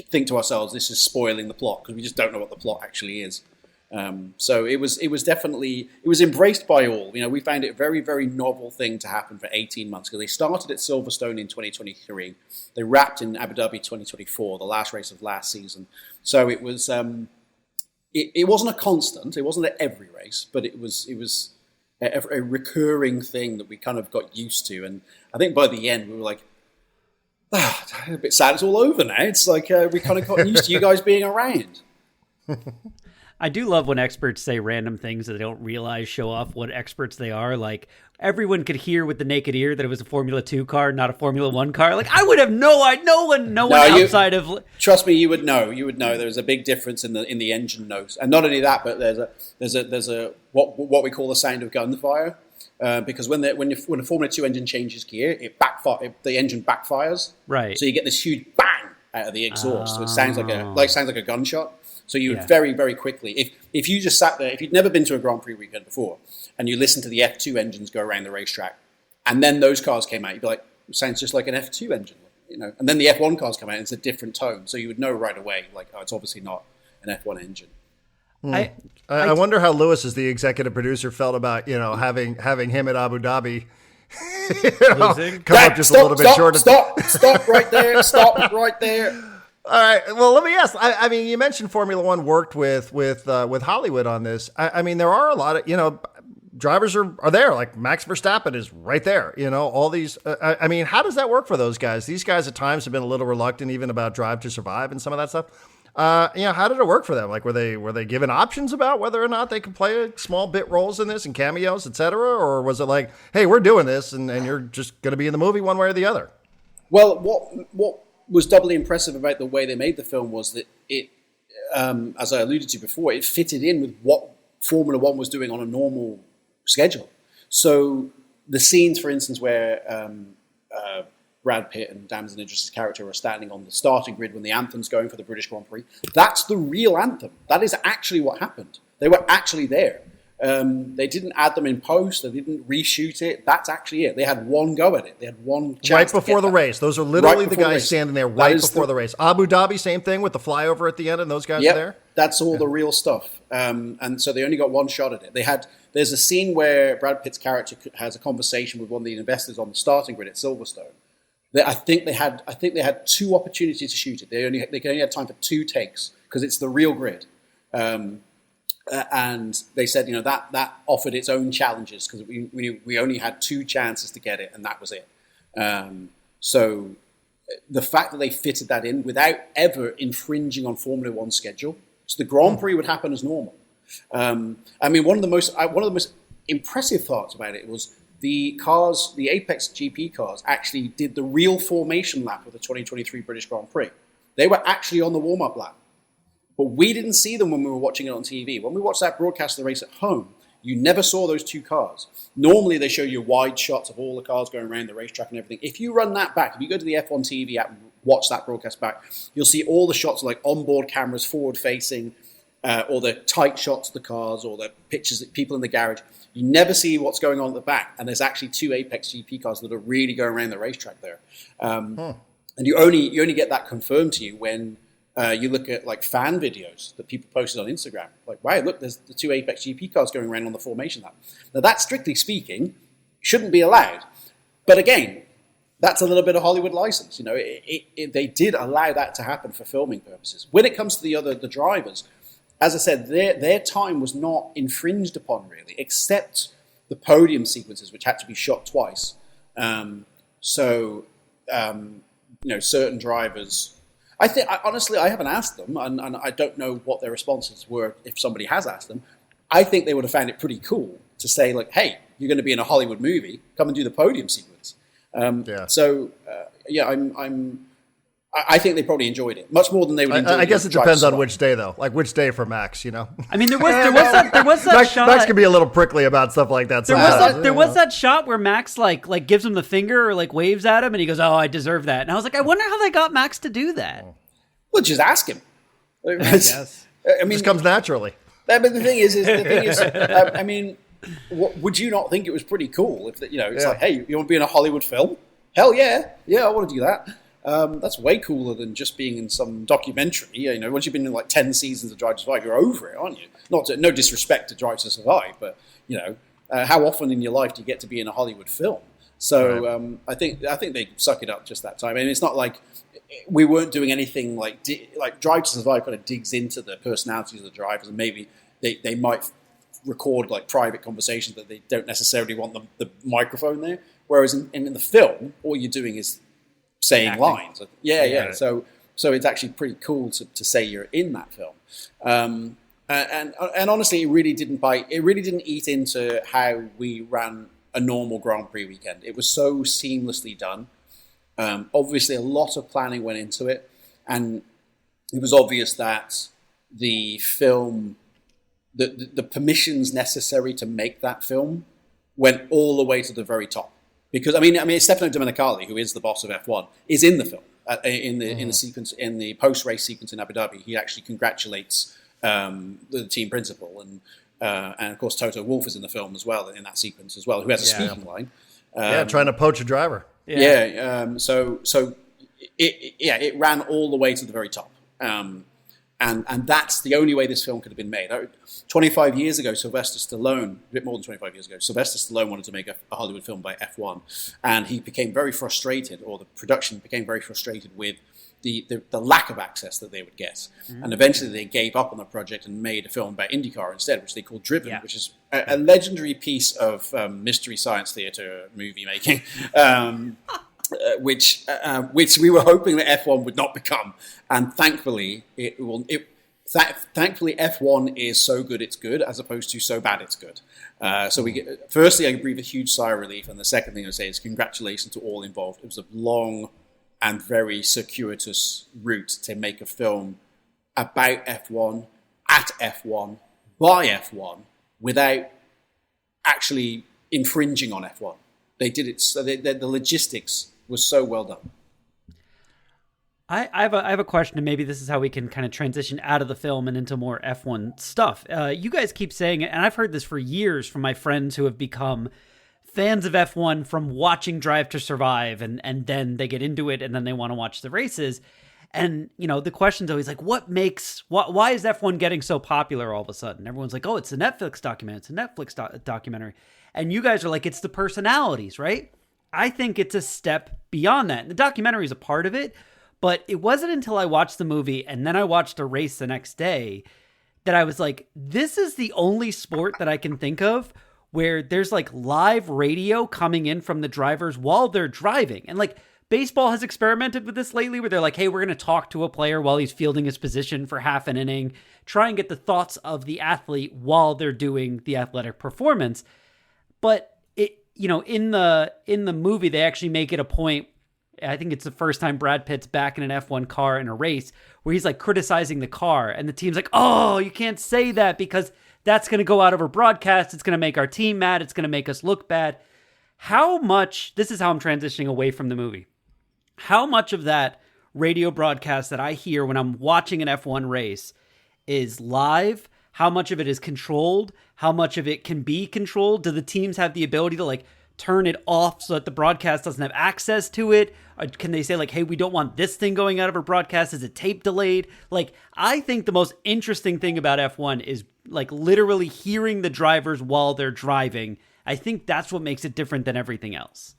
think to ourselves, this is spoiling the plot, because we just don't know what the plot actually is. So it was definitely, it was embraced by all. We found it a very, very novel thing to happen for 18 months because they started at Silverstone in 2023. They wrapped in Abu Dhabi 2024, the last race of last season. So it was, it wasn't a constant. It wasn't at every race, but it was a recurring thing that we kind of got used to. And I think by the end we were like, a bit sad it's all over now. It's like we kind of got used to you guys being around. I do love when experts say random things that they don't realize show off what experts they are. Like, everyone could hear with the naked ear that it was a Formula 2 car, not a Formula 1 car. Like, I would have no idea. No one outside of... Trust me, you would know. You would know. There's a big difference in the engine notes. And not only that, but there's a what we call the sound of gunfire. Because when a Formula 2 engine changes gear, the engine backfires. Right. So you get this huge bang out of the exhaust. So it sounds like a gunshot. So you would very, very quickly, if you just sat there, if you'd never been to a Grand Prix weekend before, and you listened to the F2 engines go around the racetrack, and then those cars came out, you'd be like, it sounds just like an F2 engine, And then the F1 cars come out, and it's a different tone. So you would know right away, like, oh, it's obviously not an F1 engine. I wonder how Lewis, as the executive producer, felt about having him at Abu Dhabi. Come up just a little bit short. Stop right there. Stop right there. All right. Well, let me ask. I mean, you mentioned Formula One worked with Hollywood on this. I mean, there are a lot of drivers are there. Like Max Verstappen is right there. All these. I mean, how does that work for those guys? These guys at times have been a little reluctant even about Drive to Survive and some of that stuff. How did it work for them? Like, were they given options about whether or not they could play small bit roles in this and cameos, etc., or was it like, hey, we're doing this and you're just going to be in the movie one way or the other? Well, what was doubly impressive about the way they made the film was that it, as I alluded to before, it fitted in with what Formula One was doing on a normal schedule. So the scenes, for instance, where Brad Pitt and Damson Idris' character are standing on the starting grid when the anthem's going for the British Grand Prix. That's the real anthem. That is actually what happened. They were actually there. They didn't add them in post. They didn't reshoot it. That's actually it. They had one go at it. They had one chance. Right before the race. Those are literally the guys standing there right before the race. Abu Dhabi, same thing with the flyover at the end, and those guys are there. That's all the real stuff. And so they only got one shot at it. There's a scene where Brad Pitt's character has a conversation with one of the investors on the starting grid at Silverstone. I think they had 2 opportunities to shoot it. They only had time for 2 takes because it's the real grid. And they said, that offered its own challenges because we only had 2 chances to get it, and that was it. So the fact that they fitted that in without ever infringing on Formula One schedule, so the Grand Prix would happen as normal. One of the most impressive parts about it was the Apex GP cars actually did the real formation lap of the 2023 British Grand Prix. They were actually on the warm-up lap. But we didn't see them when we were watching it on TV. When we watched that broadcast of the race at home, you never saw those 2 cars. Normally, they show you wide shots of all the cars going around the racetrack and everything. If you run that back, if you go to the F1 TV app and watch that broadcast back, you'll see all the shots like onboard cameras forward-facing, or the tight shots of the cars, or the pictures of people in the garage. You never see what's going on at the back. And there's actually 2 Apex GP cars that are really going around the racetrack there. And you only get that confirmed to you when you look at like fan videos that people posted on Instagram. Like, wow, look, there's the 2 Apex GP cars going around on the formation lap. Now, that, strictly speaking, shouldn't be allowed. But again, that's a little bit of Hollywood license. They did allow that to happen for filming purposes. When it comes to the drivers, as I said, their time was not infringed upon really, except the podium sequences, which had to be shot twice. Certain drivers. Honestly, I haven't asked them, and I don't know what their responses were if somebody has asked them. I think they would have found it pretty cool to say, like, hey, you're going to be in a Hollywood movie, come and do the podium sequence. I think they probably enjoyed it much more than they would enjoy it. I guess it depends on which day, though. Like, which day for Max, I mean, there was that shot. Max can be a little prickly about stuff like that. There was that shot where Max like gives him the finger or like waves at him, and he goes, "Oh, I deserve that." And I was like, I wonder how they got Max to do that. Well, just ask him. I guess. It just comes naturally. But the thing is, would you not think it was pretty cool if it's like, hey, you want to be in a Hollywood film? Hell yeah, I want to do that. That's way cooler than just being in some documentary. Once you've been in like 10 seasons of Drive to Survive, you're over it, aren't you? No disrespect to Drive to Survive, but how often in your life do you get to be in a Hollywood film? So I think they suck it up just that time. And it's not like we weren't doing anything like Drive to Survive kind of digs into the personalities of the drivers, and maybe they might record like private conversations that they don't necessarily want the microphone there. Whereas in the film, all you're doing is saying acting lines. Yeah. So it's actually pretty cool to say you're in that film. And honestly, it really didn't eat into how we ran a normal Grand Prix weekend. It was so seamlessly done. Obviously, a lot of planning went into it, and it was obvious that the film, the permissions necessary to make that film, went all the way to the very top. Because I mean, Stefano Domenicali, who is the boss of F1, is in the film in the sequence, in the post-race sequence in Abu Dhabi. He actually congratulates the team principal, and of course Toto Wolff is in the film as well in that sequence as well, who has a speaking line. Trying to poach a driver. So it ran all the way to the very top. And that's the only way this film could have been made. 25 years ago, Sylvester Stallone, a bit more than 25 years ago, Sylvester Stallone wanted to make a Hollywood film by F1. And he became very frustrated, or the production became very frustrated with the lack of access that they would get. Mm-hmm. And eventually they gave up on the project and made a film about IndyCar instead, which they called Driven, which is a legendary piece of mystery science theater movie making. Which we were hoping that F1 would not become, and thankfully thankfully F1 is so good it's good, as opposed to so bad it's good. So firstly, I breathe a huge sigh of relief, and the second thing I say is congratulations to all involved. It was a long and very circuitous route to make a film about F1, at F1, by F1, without actually infringing on F1. They did it. So the logistics was so well done. I have a question, and maybe this is how we can kind of transition out of the film and into more F1 stuff. You guys keep saying it, and I've heard this for years from my friends who have become fans of F1 from watching Drive to Survive, and then they get into it, and then they want to watch the races. And, you know, the question's always like, why is F1 getting so popular all of a sudden? Everyone's like, oh, it's a Netflix documentary. It's a Netflix documentary. And you guys are like, it's the personalities, right? I think it's a step beyond that. And the documentary is a part of it, but it wasn't until I watched the movie and then I watched a race the next day that I was like, this is the only sport that I can think of where there's like live radio coming in from the drivers while they're driving. And like, baseball has experimented with this lately where they're like, hey, we're going to talk to a player while he's fielding his position for half an inning, try and get the thoughts of the athlete while they're doing the athletic performance. But it, you know, in the movie, they actually make it a point. I think it's the first time Brad Pitt's back in an F1 car in a race where he's like criticizing the car and the team's like, oh, you can't say that because that's going to go out over broadcast. It's going to make our team mad. It's going to make us look bad. How much, this is how I'm transitioning away from the movie. How much of that radio broadcast that I hear when I'm watching an F1 race is live? How much of it is controlled? How much of it can be controlled? Do the teams have the ability to like turn it off so that the broadcast doesn't have access to it? Or can they say like, hey, we don't want this thing going out of our broadcast? Is it tape delayed? Like, I think the most interesting thing about F1 is like literally hearing the drivers while they're driving. I think that's what makes it different than everything else.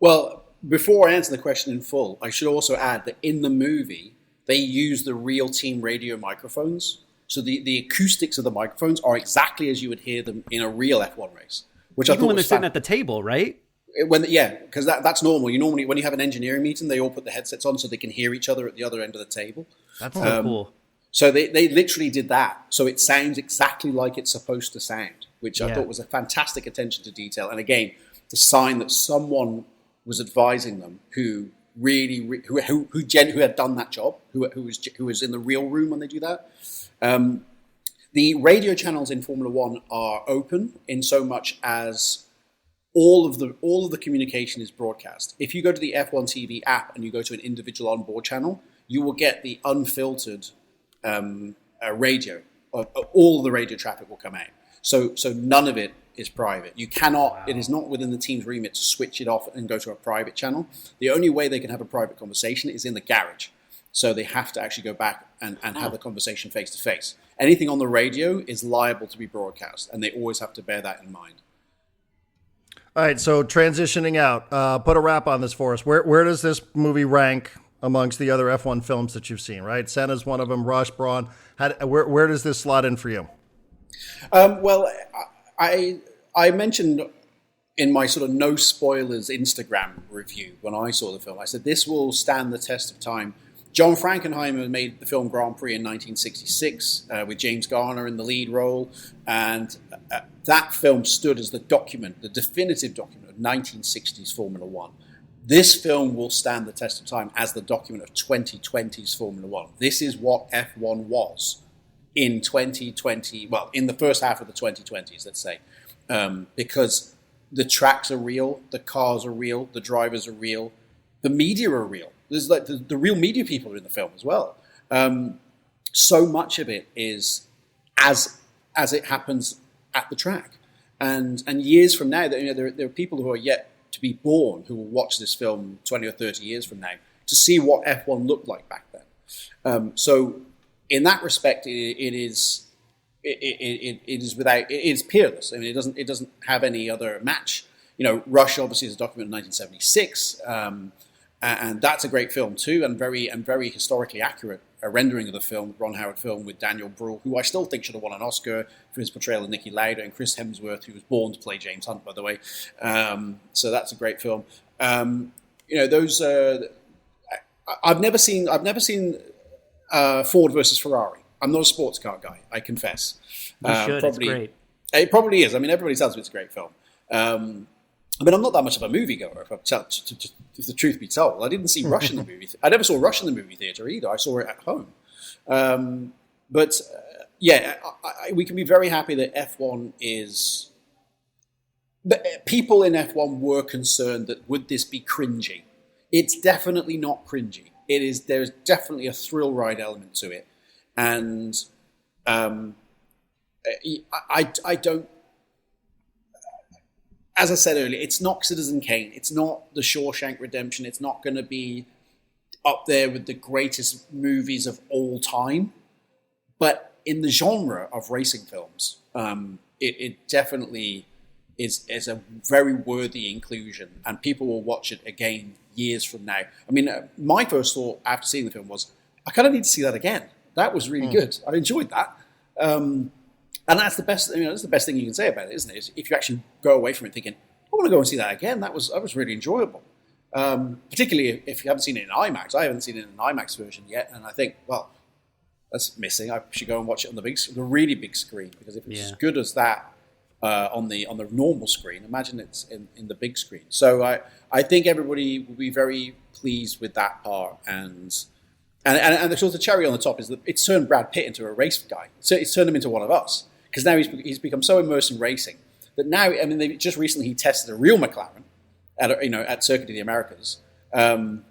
Well, before I answer the question in full, I should also add that in the movie, they use the real team radio microphones. So the acoustics of the microphones are exactly as you would hear them in a real F1 race. Which even I thought when they're was sitting at the table, right? Because that's normal. You normally, when you have an engineering meeting, they all put the headsets on so they can hear each other at the other end of the table. That's so cool. So they literally did that. So it sounds exactly like it's supposed to sound, which I thought was a fantastic attention to detail. And again, the sign that someone was advising them who really who had done that job, who was in the real room when they do that. The radio channels in Formula One are open in so much as all of the communication is broadcast. If you go to the F1 TV app and you go to an individual onboard channel, you will get the unfiltered radio. All of the radio traffic will come out. So none of it is private. You cannot. Wow. It is not within the team's remit to switch it off and go to a private channel. The only way they can have a private conversation is in the garage. So they have to actually go back and have the conversation face to face. Anything on the radio is liable to be broadcast, and they always have to bear that in mind. All right, so transitioning out, put a wrap on this for us. Where does this movie rank amongst the other F1 films that you've seen, right? Senna's one of them, Rush, Braun. Where does this slot in for you? Well, I mentioned in my sort of no spoilers Instagram review when I saw the film, I said this will stand the test of time. John Frankenheimer made the film Grand Prix in 1966 with James Garner in the lead role, and that film stood as the definitive document of 1960s Formula One. This film will stand the test of time as the document of 2020's Formula One. This is what F1 was in 2020, well, in the first half of the 2020s, let's say, because the tracks are real, the cars are real, the drivers are real, the media are real. There's like the real media people are in the film as well. So much of it is as it happens at the track, and years from now, there are people who are yet to be born who will watch this film 20 or 30 years from now to see what F1 looked like back then. So in that respect, it is peerless. I mean, it doesn't have any other match. You know, Rush obviously is a document in 1976. And that's a great film too, and very historically accurate rendering of the film, Ron Howard film with Daniel Bruhl, who I still think should have won an Oscar for his portrayal of Niki Lauda, and Chris Hemsworth, who was born to play James Hunt, by the way. So that's a great film. You know, those I've never seen Ford versus Ferrari. I'm not a sports car guy, I confess. You should. It's great. It probably is. I mean, everybody tells me it's a great film. I mean, I'm not that much of a moviegoer, if the truth be told. I didn't see Rush in the movie. I never saw Rush in the movie theater either. I saw it at home. We can be very happy that F1 is... People in F1 were concerned that would this be cringy? it's definitely not cringy. There's definitely a thrill ride element to it, and I don't. As I said earlier, it's not Citizen Kane. It's not The Shawshank Redemption. It's not going to be up there with the greatest movies of all time. But in the genre of racing films, it definitely is a very worthy inclusion, and people will watch it again years from now. I mean, my first thought after seeing the film was, I kind of need to see that again. That was really good. I enjoyed that. And that's the best. That's the best thing you can say about it, isn't it? If you actually go away from it thinking, I want to go and see that again. That was really enjoyable. Particularly if you haven't seen it in IMAX. I haven't seen it in an IMAX version yet, and I think, well, that's missing. I should go and watch it on the really big screen, because if it's as good as that on the normal screen, imagine it's in the big screen. So I think everybody will be very pleased with that part, and the sort of cherry on the top is that it's turned Brad Pitt into a race guy. So it's turned him into one of us, because now he's become so immersed in racing that now, I mean, they just recently he tested a real McLaren at Circuit of the Americas, and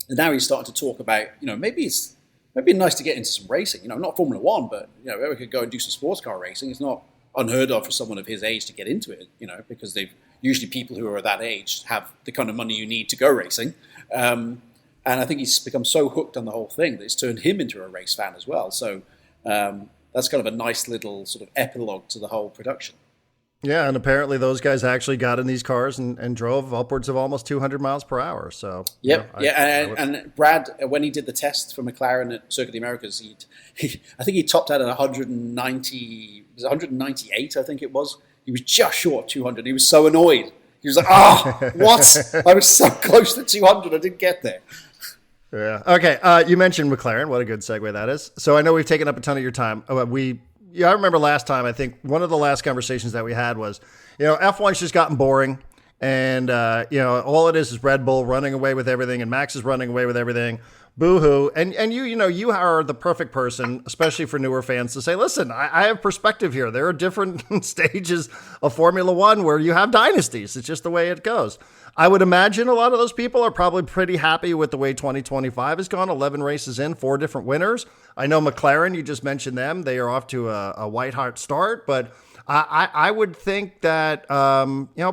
now he's starting to talk about, maybe it'd be nice to get into some racing. Not Formula One, but we could go and do some sports car racing. It's not unheard of for someone of his age to get into it, because usually people who are that age have the kind of money you need to go racing. And I think he's become so hooked on the whole thing that it's turned him into a race fan as well. So that's kind of a nice little sort of epilogue to the whole production. Yeah, and apparently those guys actually got in these cars and drove upwards of almost 200 miles per hour. So and Brad, when he did the test for McLaren at Circuit of the Americas, I think he topped out at 190, was it 198? I think it was. He was just short of 200. He was so annoyed. He was like, what? I was so close to 200, I didn't get there. Yeah. Okay. You mentioned McLaren. What a good segue that is. So I know we've taken up a ton of your time. I remember last time, I think one of the last conversations that we had was, F1's just gotten boring, and, all it is Red Bull running away with everything, and Max is running away with everything. Boo-hoo. And you are the perfect person, especially for newer fans, to say, listen, I have perspective here. There are different stages of Formula One where you have dynasties. It's just the way it goes. I would imagine a lot of those people are probably pretty happy with the way 2025 has gone. 11 races in, 4 different winners. I know McLaren, you just mentioned them. They are off to a white-hot start, but I would think that,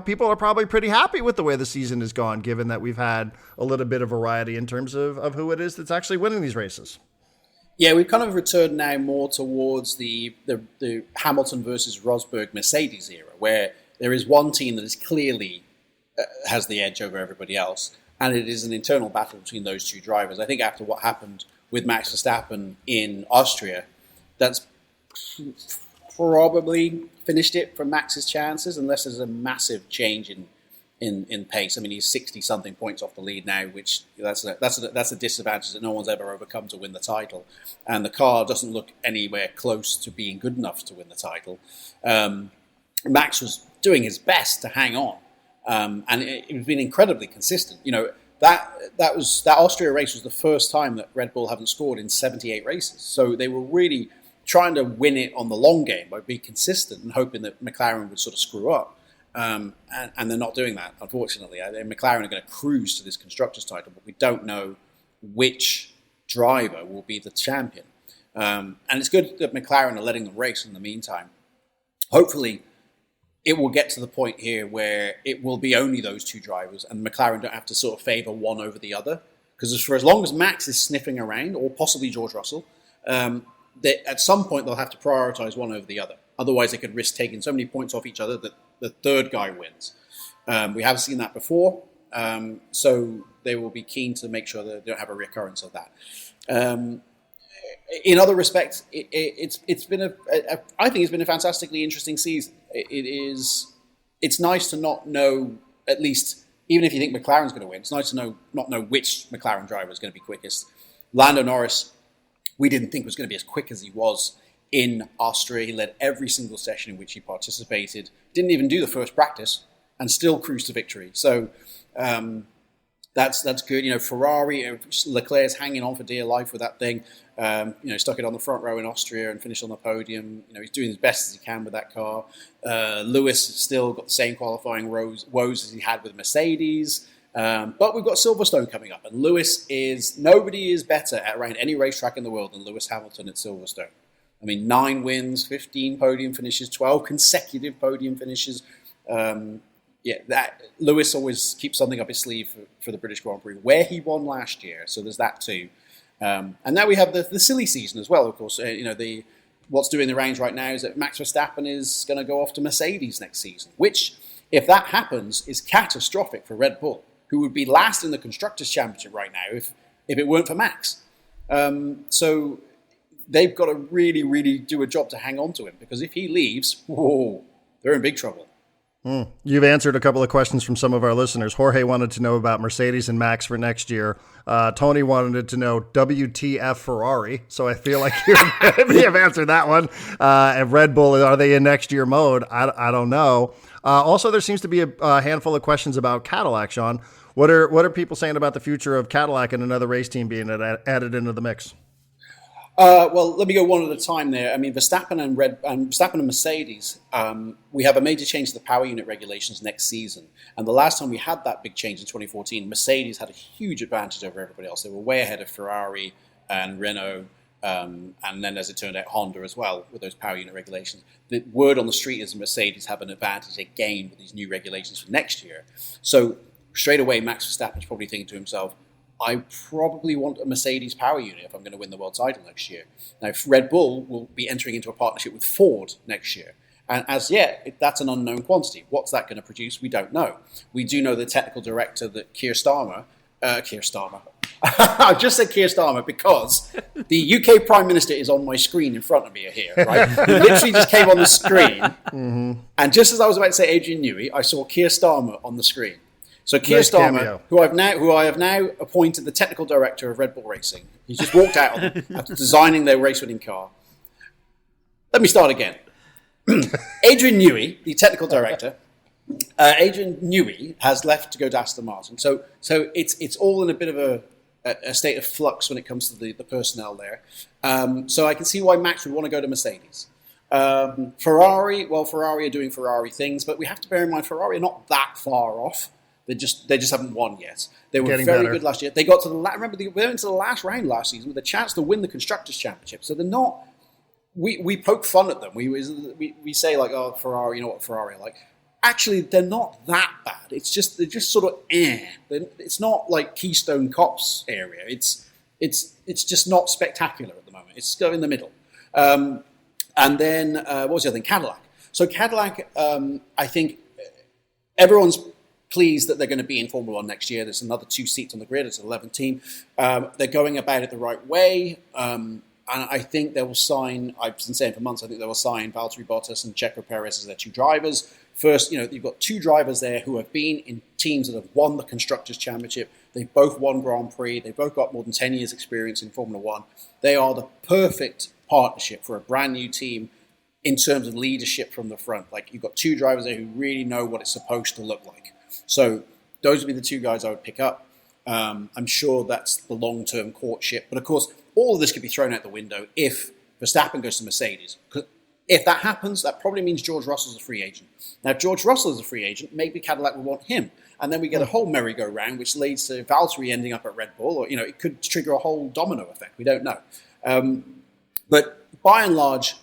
people are probably pretty happy with the way the season has gone, given that we've had a little bit of variety in terms of who it is that's actually winning these races. Yeah, we've kind of returned now more towards the Hamilton versus Rosberg Mercedes era, where there is one team that is clearly has the edge over everybody else, and it is an internal battle between those two drivers. I think after what happened with Max Verstappen in Austria, that's probably finished it for Max's chances, unless there's a massive change in pace. I mean, he's 60-something points off the lead now, which that's a disadvantage that no one's ever overcome to win the title. And the car doesn't look anywhere close to being good enough to win the title. Max was doing his best to hang on, and it's been incredibly consistent. That Austria race was the first time that Red Bull haven't scored in 78 races. So they were really trying to win it on the long game by being consistent and hoping that McLaren would sort of screw up. And they're not doing that, unfortunately. McLaren are going to cruise to this Constructors' title, but we don't know which driver will be the champion. And it's good that McLaren are letting them race in the meantime. Hopefully, it will get to the point here where it will be only those two drivers, and McLaren don't have to sort of favour one over the other. Because for as long as Max is sniffing around, or possibly George Russell, at some point they'll have to prioritise one over the other. Otherwise, they could risk taking so many points off each other that the third guy wins. We have seen that before, so they will be keen to make sure that they don't have a recurrence of that. In other respects, it's been I think it's been a fantastically interesting season. It's nice to not know, at least, even if you think McLaren's going to win, it's nice to not know which McLaren driver is going to be quickest. Lando Norris, we didn't think was going to be as quick as he was in Austria. He led every single session in which he participated, didn't even do the first practice, and still cruised to victory. So that's good. Ferrari, Leclerc's hanging on for dear life with that thing. Stuck it on the front row in Austria and finished on the podium. He's doing as best as he can with that car. Lewis still got the same qualifying woes as he had with Mercedes. But we've got Silverstone coming up, and nobody is better at around any racetrack in the world than Lewis Hamilton at Silverstone. I mean, 9 wins, 15 podium finishes, 12 consecutive podium finishes. Lewis always keeps something up his sleeve for the British Grand Prix, where he won last year. So there's that too. And now we have the silly season as well, of course. What's doing the rounds right now is that Max Verstappen is going to go off to Mercedes next season, which, if that happens, is catastrophic for Red Bull, who would be last in the Constructors' Championship right now if it weren't for Max. So they've got to really, really do a job to hang on to him, because if he leaves, they're in big trouble. You've answered a couple of questions from some of our listeners. Jorge wanted to know about Mercedes and Max for next year. Tony wanted to know WTF Ferrari. So I feel like you have answered that one. And Red Bull, are they in next year mode? I don't know. Also, there seems to be a handful of questions about Cadillac, Sean. What are people saying about the future of Cadillac and another race team being added into the mix? Well, let me go one at a time there. I mean, Verstappen and Mercedes, we have a major change to the power unit regulations next season. And the last time we had that big change in 2014, Mercedes had a huge advantage over everybody else. They were way ahead of Ferrari and Renault, and then, as it turned out, Honda as well with those power unit regulations. The word on the street is Mercedes have an advantage again with these new regulations for next year. So straight away, Max Verstappen's probably thinking to himself, I probably want a Mercedes power unit if I'm going to win the world title next year. Now, Red Bull will be entering into a partnership with Ford next year. And as yet, that's an unknown quantity. What's that going to produce? We don't know. We do know the technical director that Keir Starmer. I just said Keir Starmer because the UK Prime Minister is on my screen in front of me here, right? He literally just came on the screen. And just as I was about to say Adrian Newey, I saw Keir Starmer on the screen. So Keir Starmer, who I have now appointed the technical director of Red Bull Racing, he's just walked out on them after designing their race-winning car. Let me start again. Adrian Newey, the technical director, Adrian Newey has left to go to Aston Martin. So it's all in a bit of a state of flux when it comes to the personnel there. So I can see why Max would want to go to Mercedes. Ferrari are doing Ferrari things, but we have to bear in mind Ferrari are not that far off. They just haven't won yet. They were very good last year. They got to they went into the last round last season with a chance to win the Constructors' Championship. So they're not. We poke fun at them. We say like, oh, Ferrari, you know what Ferrari are like. Actually, they're not that bad. They're just sort of It's not like Keystone Cops area. It's just not spectacular at the moment. It's still in the middle. And then what was the other thing? Cadillac. So Cadillac, I think everyone's pleased that they're going to be in Formula One next year. There's another 2 seats on the grid. It's an 11th team. They're going about it the right way. And I think they will sign, I've been saying for months, I think they will sign Valtteri Bottas and Checo Perez as their 2 drivers. First, you've got 2 drivers there who have been in teams that have won the Constructors' Championship. They've both won Grand Prix. They've both got more than 10 years experience in Formula One. They are the perfect partnership for a brand new team in terms of leadership from the front. Like, you've got 2 drivers there who really know what it's supposed to look like. So those would be the 2 guys I would pick up. I'm sure that's the long-term courtship. But of course, all of this could be thrown out the window if Verstappen goes to Mercedes. If that happens, that probably means George Russell's a free agent. Now, if George Russell is a free agent, maybe Cadillac will want him. And then we get a whole merry-go-round, which leads to Valtteri ending up at Red Bull. Or, it could trigger a whole domino effect. We don't know. But by and large,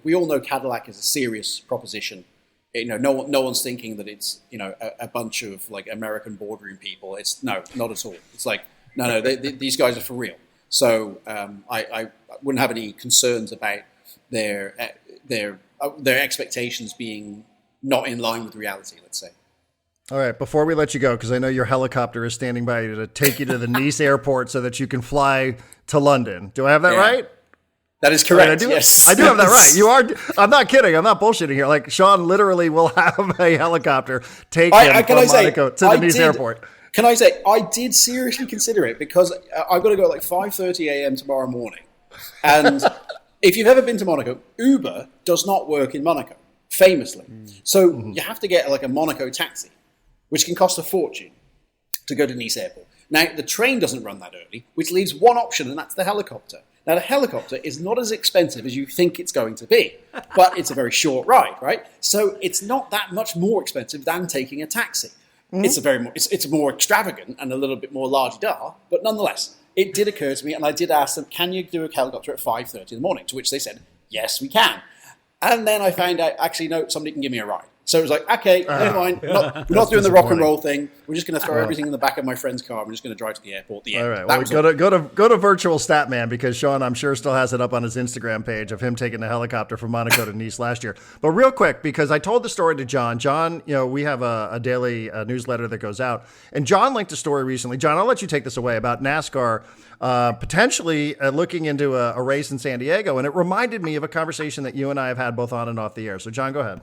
we all know Cadillac is a serious proposition. No one's thinking that it's a bunch of like American boardroom people. It's not at all. It's like no, these guys are for real. So I wouldn't have any concerns about their expectations being not in line with reality. Let's say. All right, before we let you go, because I know your helicopter is standing by you to take you to the Nice airport so that you can fly to London. Do I have that right? That is correct. I do yes. I do have that right. You are. I'm not kidding. I'm not bullshitting here. Like, Sean literally will have a helicopter take him from Monaco to the Nice airport. Can I say, I did seriously consider it because I've got to go at like 5:30 a.m. tomorrow morning. And if you've ever been to Monaco, Uber does not work in Monaco, famously. So you have to get like a Monaco taxi, which can cost a fortune to go to Nice airport. Now, the train doesn't run that early, which leaves one option, and that's the helicopter. Now, the helicopter is not as expensive as you think it's going to be, but it's a very short ride, right? So it's not that much more expensive than taking a taxi. It's more extravagant and a little bit more large-da, but nonetheless, it did occur to me, and I did ask them, can you do a helicopter at 5:30 in the morning? To which they said, yes, we can. And then I found out, actually, no, somebody can give me a ride. So it was like, okay, never mind. We're not doing the rock and roll thing. We're just going to throw everything in the back of my friend's car. I'm just going to drive to the airport. The end. All right. Well, go to Virtual Statman, because Sean, I'm sure, still has it up on his Instagram page of him taking the helicopter from Monaco to Nice last year. But real quick, because I told the story to John. John, we have a daily newsletter that goes out, and John linked a story recently. John, I'll let you take this away about NASCAR potentially looking into a race in San Diego, and it reminded me of a conversation that you and I have had both on and off the air. So, John, go ahead.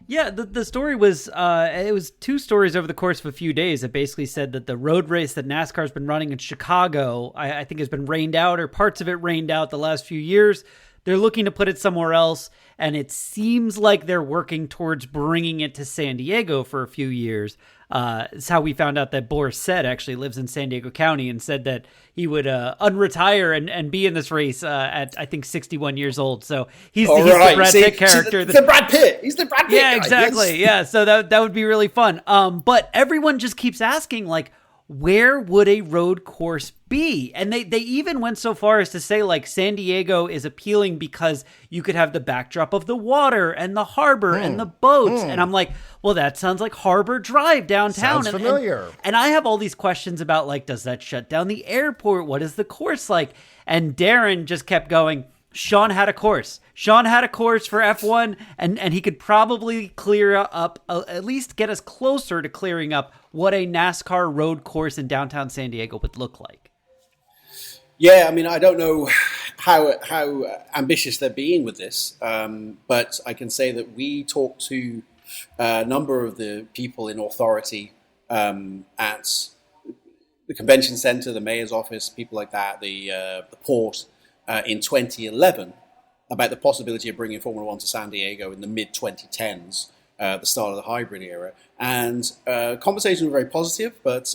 Yeah, the story was, it was two stories over the course of a few days that basically said that the road race that NASCAR's been running in Chicago, I think has been rained out, or parts of it rained out the last few years. They're looking to put it somewhere else, and it seems like they're working towards bringing it to San Diego for a few years. It's how we found out that Boris Said actually lives in San Diego County, and said that he would unretire and be in this race at, I think, 61 years old. So he's the Brad Pitt character. The Brad Pitt. He's the Brad Pitt Yeah, guy. exactly. Yes. Yeah, so that would be really fun. But everyone just keeps asking, like, where would a road course be? And they even went so far as to say, like, San Diego is appealing because you could have the backdrop of the water and the harbor and the boats. And I'm like, well, that sounds like Harbor Drive downtown. Sounds familiar. And I have all these questions about, like, does that shut down the airport? What is the course like? And Darren just kept going, Sean had a course. Sean had a course for F1, and he could probably clear up, at least get us closer to clearing up what a NASCAR road course in downtown San Diego would look like. Yeah, I mean, I don't know how ambitious they're being with this, but I can say that we talked to a number of the people in authority at the convention center, the mayor's office, people like that, the port, in 2011, about the possibility of bringing Formula One to San Diego in the mid-2010s, the start of the hybrid era. And conversations were very positive, but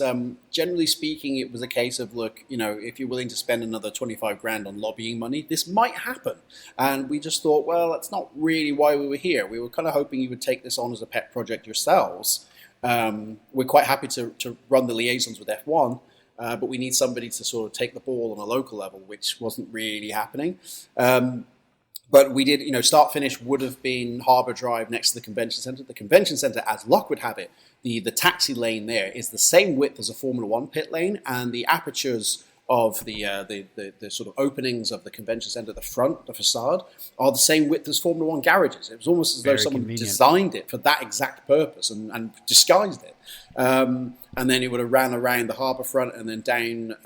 generally speaking, it was a case of, look, if you're willing to spend another 25 grand on lobbying money, this might happen. And we just thought, well, that's not really why we were here. We were kind of hoping you would take this on as a pet project yourselves. We're quite happy to run the liaisons with F1, but we need somebody to sort of take the ball on a local level, which wasn't really happening. But we did, start finish would have been Harbor Drive next to the convention center. The convention center, as luck would have it, the taxi lane there is the same width as a Formula One pit lane, and the apertures of the sort of openings of the convention center, the front, the facade, are the same width as Formula One garages. It was almost as though someone designed it for that exact purpose and disguised it. And then it would have ran around the harbour front and then down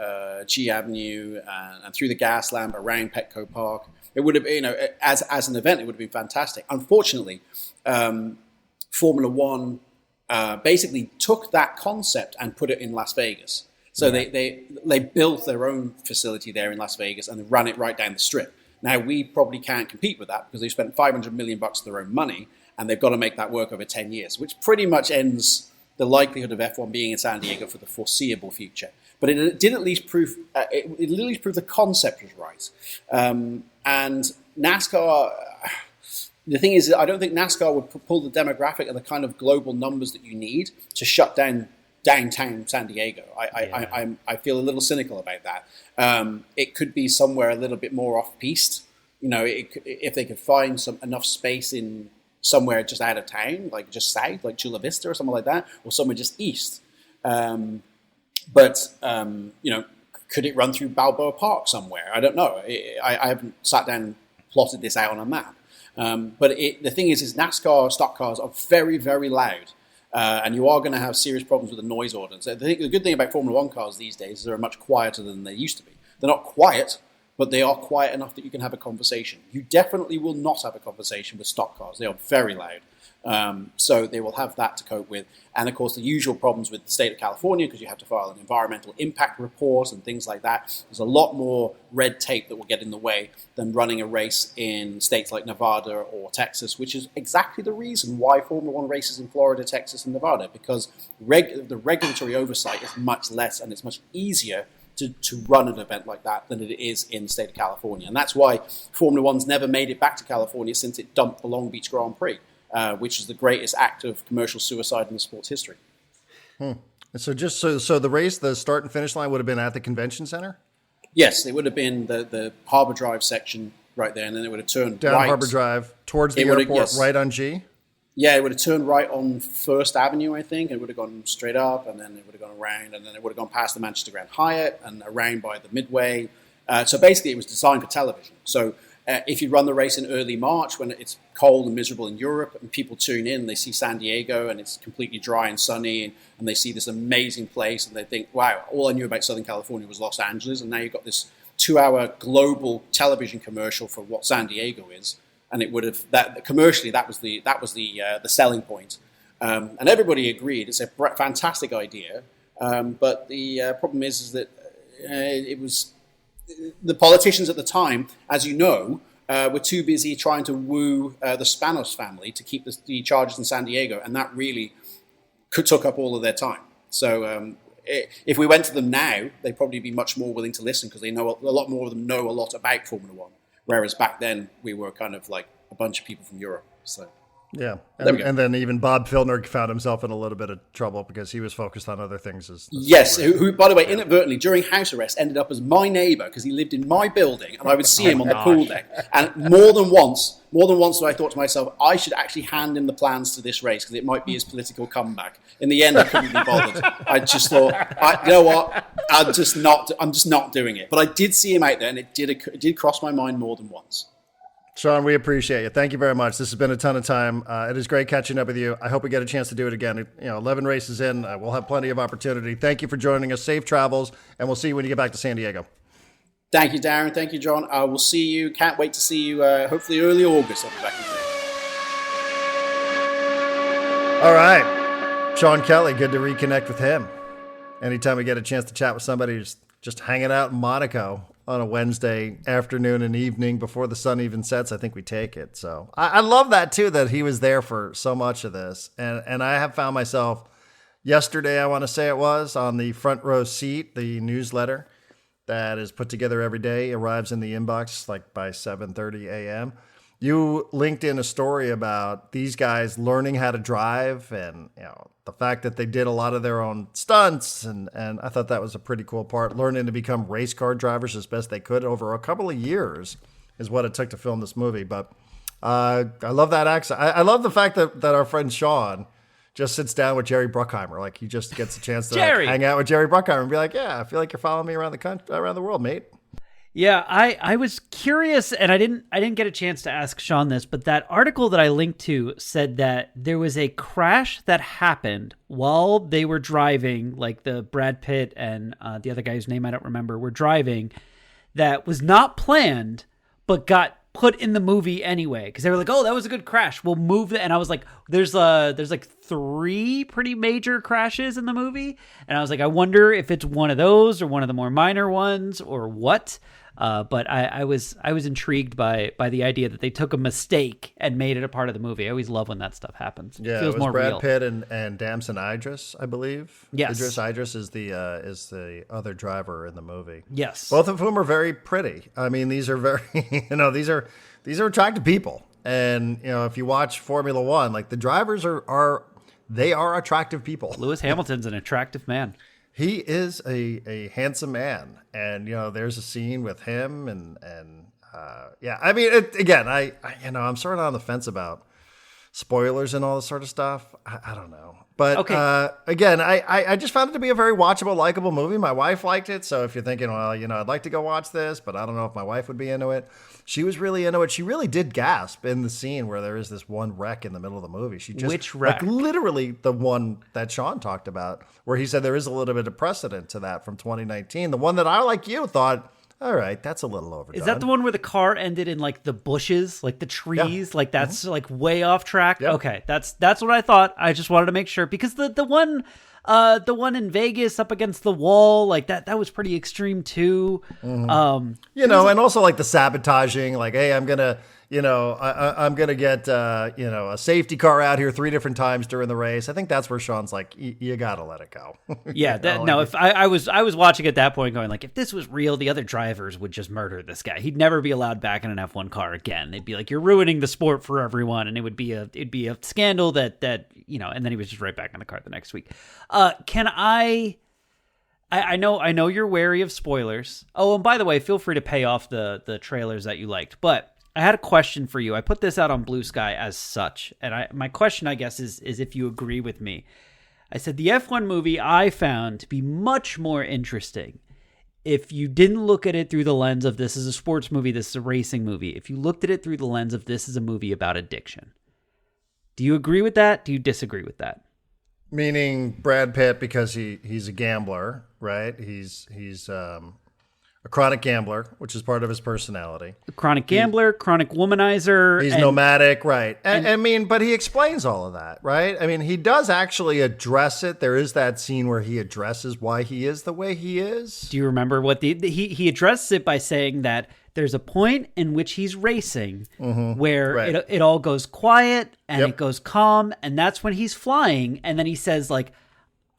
G Avenue and through the gas lamp around Petco Park. It would have, as an event, it would have been fantastic. Unfortunately, Formula One basically took that concept and put it in Las Vegas. So they built their own facility there in Las Vegas and ran it right down the strip. Now, we probably can't compete with that because they've spent $500 million of their own money, and they've got to make that work over 10 years, which pretty much ends the likelihood of F1 being in San Diego for the foreseeable future. But it did at least prove the concept was right. And NASCAR, the thing is, I don't think NASCAR would pull the demographic and the kind of global numbers that you need to shut down downtown San Diego. I feel a little cynical about that. It could be somewhere a little bit more off-piste. If they could find enough space in somewhere just out of town, like just south, like Chula Vista or something like that, or somewhere just east. But could it run through Balboa Park somewhere? I don't know. I haven't sat down and plotted this out on a map. But the thing is NASCAR stock cars are very, very loud. And you are going to have serious problems with the noise ordinance. The good thing about Formula One cars these days is they're much quieter than they used to be. They're not quiet, but they are quiet enough that you can have a conversation. You definitely will not have a conversation with stock cars. They are very loud. So they will have that to cope with. And of course, the usual problems with the state of California, because you have to file an environmental impact report and things like that. There's a lot more red tape that will get in the way than running a race in states like Nevada or Texas, which is exactly the reason why Formula One races in Florida, Texas, and Nevada, because the regulatory oversight is much less and it's much easier to run an event like that than it is in the state of California. And that's why Formula One's never made it back to California since it dumped the Long Beach Grand Prix. Which is the greatest act of commercial suicide in the sport's history. So so the race, the start and finish line would have been at the convention center? Yes, it would have been the Harbor Drive section right there, and then it would have turned Down right. Harbor Drive, towards the airport, right on G? Yeah, it would have turned right on First Avenue, I think. It would have gone straight up, and then it would have gone around, and then it would have gone past the Manchester Grand Hyatt and around by the Midway. So basically, it was designed for television. So if you run the race in early March, when it's cold and miserable in Europe, and people tune in, they see San Diego, and it's completely dry and sunny, and they see this amazing place, and they think, wow, all I knew about Southern California was Los Angeles, and now you've got this 2-hour global television commercial for what San Diego is. And it would have that commercially that was the selling point, and everybody agreed it's a fantastic idea. But the problem is that it was the politicians at the time, as you know, were too busy trying to woo the Spanos family to keep the charges in San Diego, and that really took up all of their time. So if we went to them now, they'd probably be much more willing to listen because they know a lot more of them know a lot about Formula One. Whereas back then, we were kind of like a bunch of people from Europe. So yeah, and then even Bob Filner found himself in a little bit of trouble because he was focused on other things. Yes, who, by the way, inadvertently, during house arrest, ended up as my neighbour because he lived in my building, and I would see him on the pool deck. And more than once, I thought to myself, I should actually hand him the plans to this race because it might be his political comeback. In the end, I couldn't be bothered. I just thought, you know what, I'm just not doing it. But I did see him out there, and it did cross my mind more than once. Sean, we appreciate you. Thank you very much. This has been a ton of time. It is great catching up with you. I hope we get a chance to do it again. 11 races in, we'll have plenty of opportunity. Thank you for joining us. Safe travels, and we'll see you when you get back to San Diego. Thank you, Darren. Thank you, John. I will see you. Can't wait to see you. Hopefully early August. I'll be back in there. All right. Sean Kelly, good to reconnect with him. Anytime we get a chance to chat with somebody who's just hanging out in Monaco on a Wednesday afternoon and evening before the sun even sets, I think we take it. So I love that too, that he was there for so much of this. And I have found myself yesterday, I want to say it was, on the front row seat, the newsletter that is put together every day, arrives in the inbox like by 7:30 a.m. You linked in a story about these guys learning how to drive and the fact that they did a lot of their own stunts. And I thought that was a pretty cool part. Learning to become race car drivers as best they could over a couple of years is what it took to film this movie. But I love that accent. I love the fact that our friend Sean just sits down with Jerry Bruckheimer. Like he just gets a chance to hang out with Jerry Bruckheimer and be like, yeah, I feel like you're following me around the country, around the world, mate. Yeah, I was curious, and I didn't get a chance to ask Sean this, but that article that I linked to said that there was a crash that happened while they were driving, like the Brad Pitt and the other guy whose name I don't remember were driving, that was not planned, but got put in the movie anyway, because they were like, oh, that was a good crash, we'll move it. And I was like, there's like 3 pretty major crashes in the movie, and I was like, I wonder if it's one of those or one of the more minor ones or what. But I was intrigued by the idea that they took a mistake and made it a part of the movie. I always love when that stuff happens. Yeah, it feels was more Brad real. Pitt and Damson Idris, I believe. Yes, Idris is the other driver in the movie. Yes, both of whom are very pretty. I mean, these are very these are attractive people. And if you watch Formula One, like the drivers are attractive people. Lewis Hamilton's an attractive man. He is a handsome man, and there's a scene with him, and yeah. I mean, again, I'm sort of on the fence about spoilers and all this sort of stuff. I don't know, but okay. Again, I just found it to be a very watchable, likable movie. My wife liked it, so if you're thinking, well, I'd like to go watch this, but I don't know if my wife would be into it. She was really into it. She really did gasp in the scene where there is this one wreck in the middle of the movie. She just, which wreck? Like literally the one that Sean talked about, where he said there is a little bit of precedent to that from 2019. The one that I, like you, thought, all right, that's a little overdone. Is that the one where the car ended in like the bushes, like the trees? Yeah. Like that's like way off track? Yep. Okay, that's what I thought. I just wanted to make sure because the one in Vegas up against the wall, like that was pretty extreme too. Mm-hmm. And also like the sabotaging, like, hey, I'm gonna I'm going to get, a safety car out here 3 different times during the race. I think that's where Sean's like, you got to let it go. Yeah. If I was watching at that point going like, if this was real, the other drivers would just murder this guy. He'd never be allowed back in an F1 car again. They'd be like, you're ruining the sport for everyone. And it'd be a scandal that, and then he was just right back in the car the next week. I know you're wary of spoilers. Oh, and by the way, feel free to pay off the trailers that you liked. But I had a question for you. I put this out on Blue Sky as such. And my question, I guess, is if you agree with me. I said the F1 movie I found to be much more interesting if you didn't look at it through the lens of this is a sports movie, this is a racing movie. If you looked at it through the lens of this is a movie about addiction. Do you agree with that? Do you disagree with that? Meaning Brad Pitt, because he's a gambler, right? He's a chronic gambler, which is part of his personality. A chronic gambler, chronic womanizer. He's nomadic, right? But he explains all of that, right? I mean, he does actually address it. There is that scene where he addresses why he is the way he is. Do you remember what he addresses it by saying that there's a point in which he's racing where it all goes quiet and it goes calm, and that's when he's flying. And then he says, like,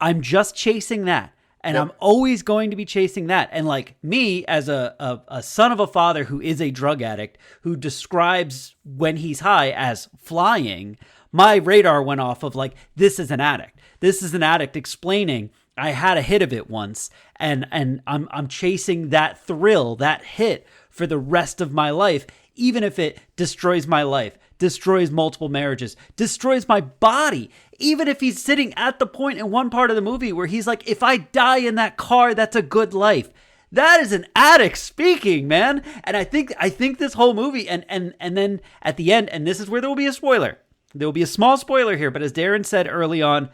I'm just chasing that. And I'm always going to be chasing that. And like me, as a son of a father who is a drug addict, who describes when he's high as flying, my radar went off of like, this is an addict. This is an addict explaining, I had a hit of it once, and I'm chasing that thrill, that hit for the rest of my life, even if it destroys my life, destroys multiple marriages, destroys my body. Even if he's sitting at the point in one part of the movie where he's like, if I die in that car, that's a good life. That is an addict speaking, man. And I think this whole movie and then at the end, and this is where there will be a spoiler. There will be a small spoiler here, but as Darren said early on,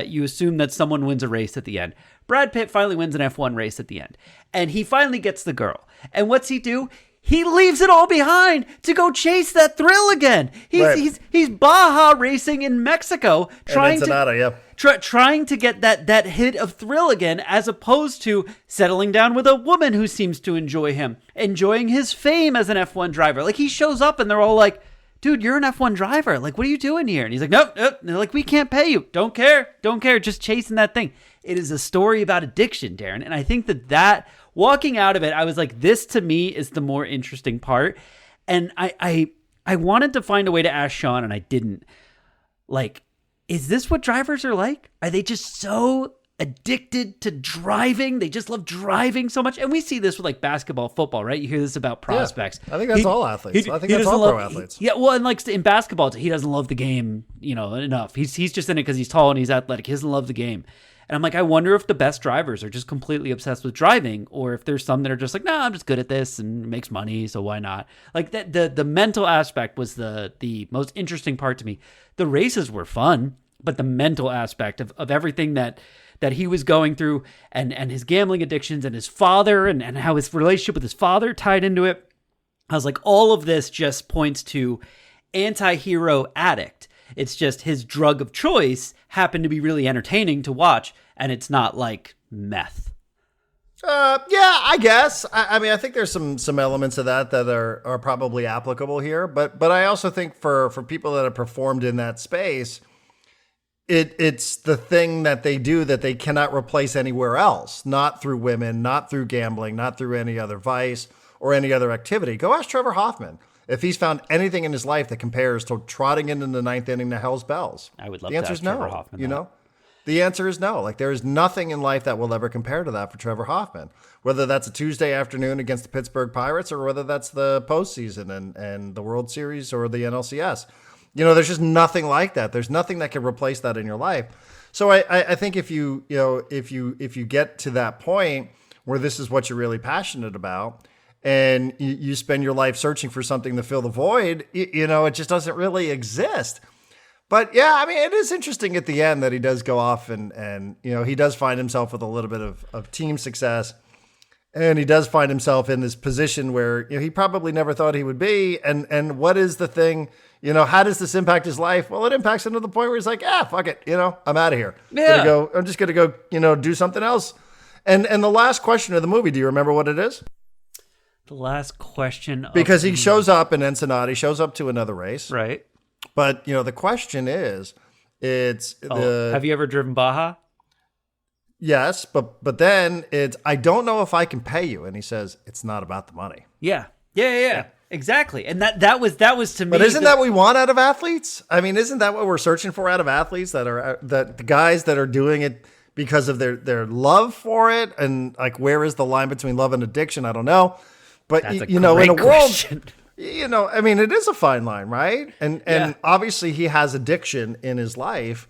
you assume that someone wins a race at the end. Brad Pitt finally wins an F1 race at the end. And he finally gets the girl. And what's he do? He leaves it all behind to go chase that thrill again. He's Baja racing in Mexico, trying to get that hit of thrill again, as opposed to settling down with a woman who seems to enjoy him, enjoying his fame as an F1 driver. Like, he shows up and they're all like, dude, you're an F1 driver. Like, what are you doing here? And he's like, nope. And they're like, we can't pay you. Don't care. Just chasing that thing. It is a story about addiction, Darren. And I think that walking out of it, I was like, this to me is the more interesting part. And I wanted to find a way to ask Sean, and I didn't. Like, is this what drivers are like? Are they just so addicted to driving? They just love driving so much. And we see this with like basketball, football, right? You hear this about prospects. Yeah, I think that's all athletes. I think that's all pro athletes. And like in basketball, he doesn't love the game, enough. He's just in it because he's tall and he's athletic. He doesn't love the game. And I'm like, I wonder if the best drivers are just completely obsessed with driving, or if there's some that are just like, I'm just good at this and it makes money, so why not? Like that, the mental aspect was the most interesting part to me. The races were fun, but the mental aspect of everything that he was going through, and his gambling addictions, and his father, and how his relationship with his father tied into it. I was like, all of this just points to anti-hero addict. It's just his drug of choice happened to be really entertaining to watch, and it's not like meth. Yeah, I guess. I mean, I think there's some elements of that are probably applicable here, but I also think for people that have performed in that space, it's the thing that they do that they cannot replace anywhere else. Not through women, not through gambling, not through any other vice or any other activity. Go ask Trevor Hoffman if he's found anything in his life that compares to trotting into the ninth inning to Hell's Bells. I would love the to answer ask is no. Trevor Hoffman. The answer is no. Like, there is nothing in life that will ever compare to that for Trevor Hoffman. Whether that's a Tuesday afternoon against the Pittsburgh Pirates, or whether that's the postseason and the World Series or the NLCS. There's just nothing like that. There's nothing that can replace that in your life. So I think if you get to that point where this is what you're really passionate about, and you spend your life searching for something to fill the void, it just doesn't really exist. But yeah, I mean, it is interesting at the end that he does go off and he does find himself with a little bit of team success. And he does find himself in this position where he probably never thought he would be. And what is the thing? How does this impact his life? Well, it impacts him to the point where he's like, fuck it. I'm out of here. Yeah. I'm just going to go, do something else. And the last question of the movie, do you remember what it is? The last question. Because he shows up in Ensenada, he shows up to another race. Right. But, the question is, have you ever driven Baja? Yes, but then it's, I don't know if I can pay you. And he says, it's not about the money. Yeah. Exactly. And that was to me. But isn't that what we want out of athletes? I mean, isn't that what we're searching for out of athletes, that the guys that are doing it because of their love for it? And like, where is the line between love and addiction? I don't know. But in a question. world, I mean, it is a fine line, right? And obviously he has addiction in his life.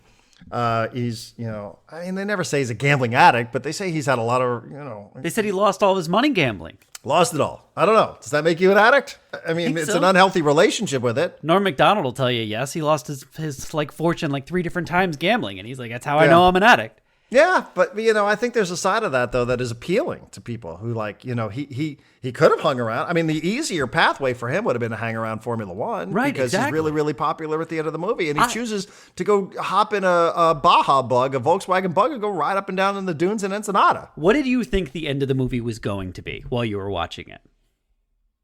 He's, I mean, they never say he's a gambling addict, but they say he's had a lot of, They said he lost all of his money gambling. Lost it all. I don't know. Does that make you an addict? I mean, it's an unhealthy relationship with it. Norm Macdonald will tell you, yes, he lost his like fortune like 3 different times gambling. And he's like, that's how I know I'm an addict. Yeah, but I think there's a side of that though that is appealing to people who like, he could have hung around. I mean, the easier pathway for him would have been to hang around Formula One, right? Because exactly. he's really, really popular at the end of the movie, and he chooses to go hop in a Baja bug, a Volkswagen bug, and go ride up and down in the dunes in Ensenada. What did you think the end of the movie was going to be while you were watching it?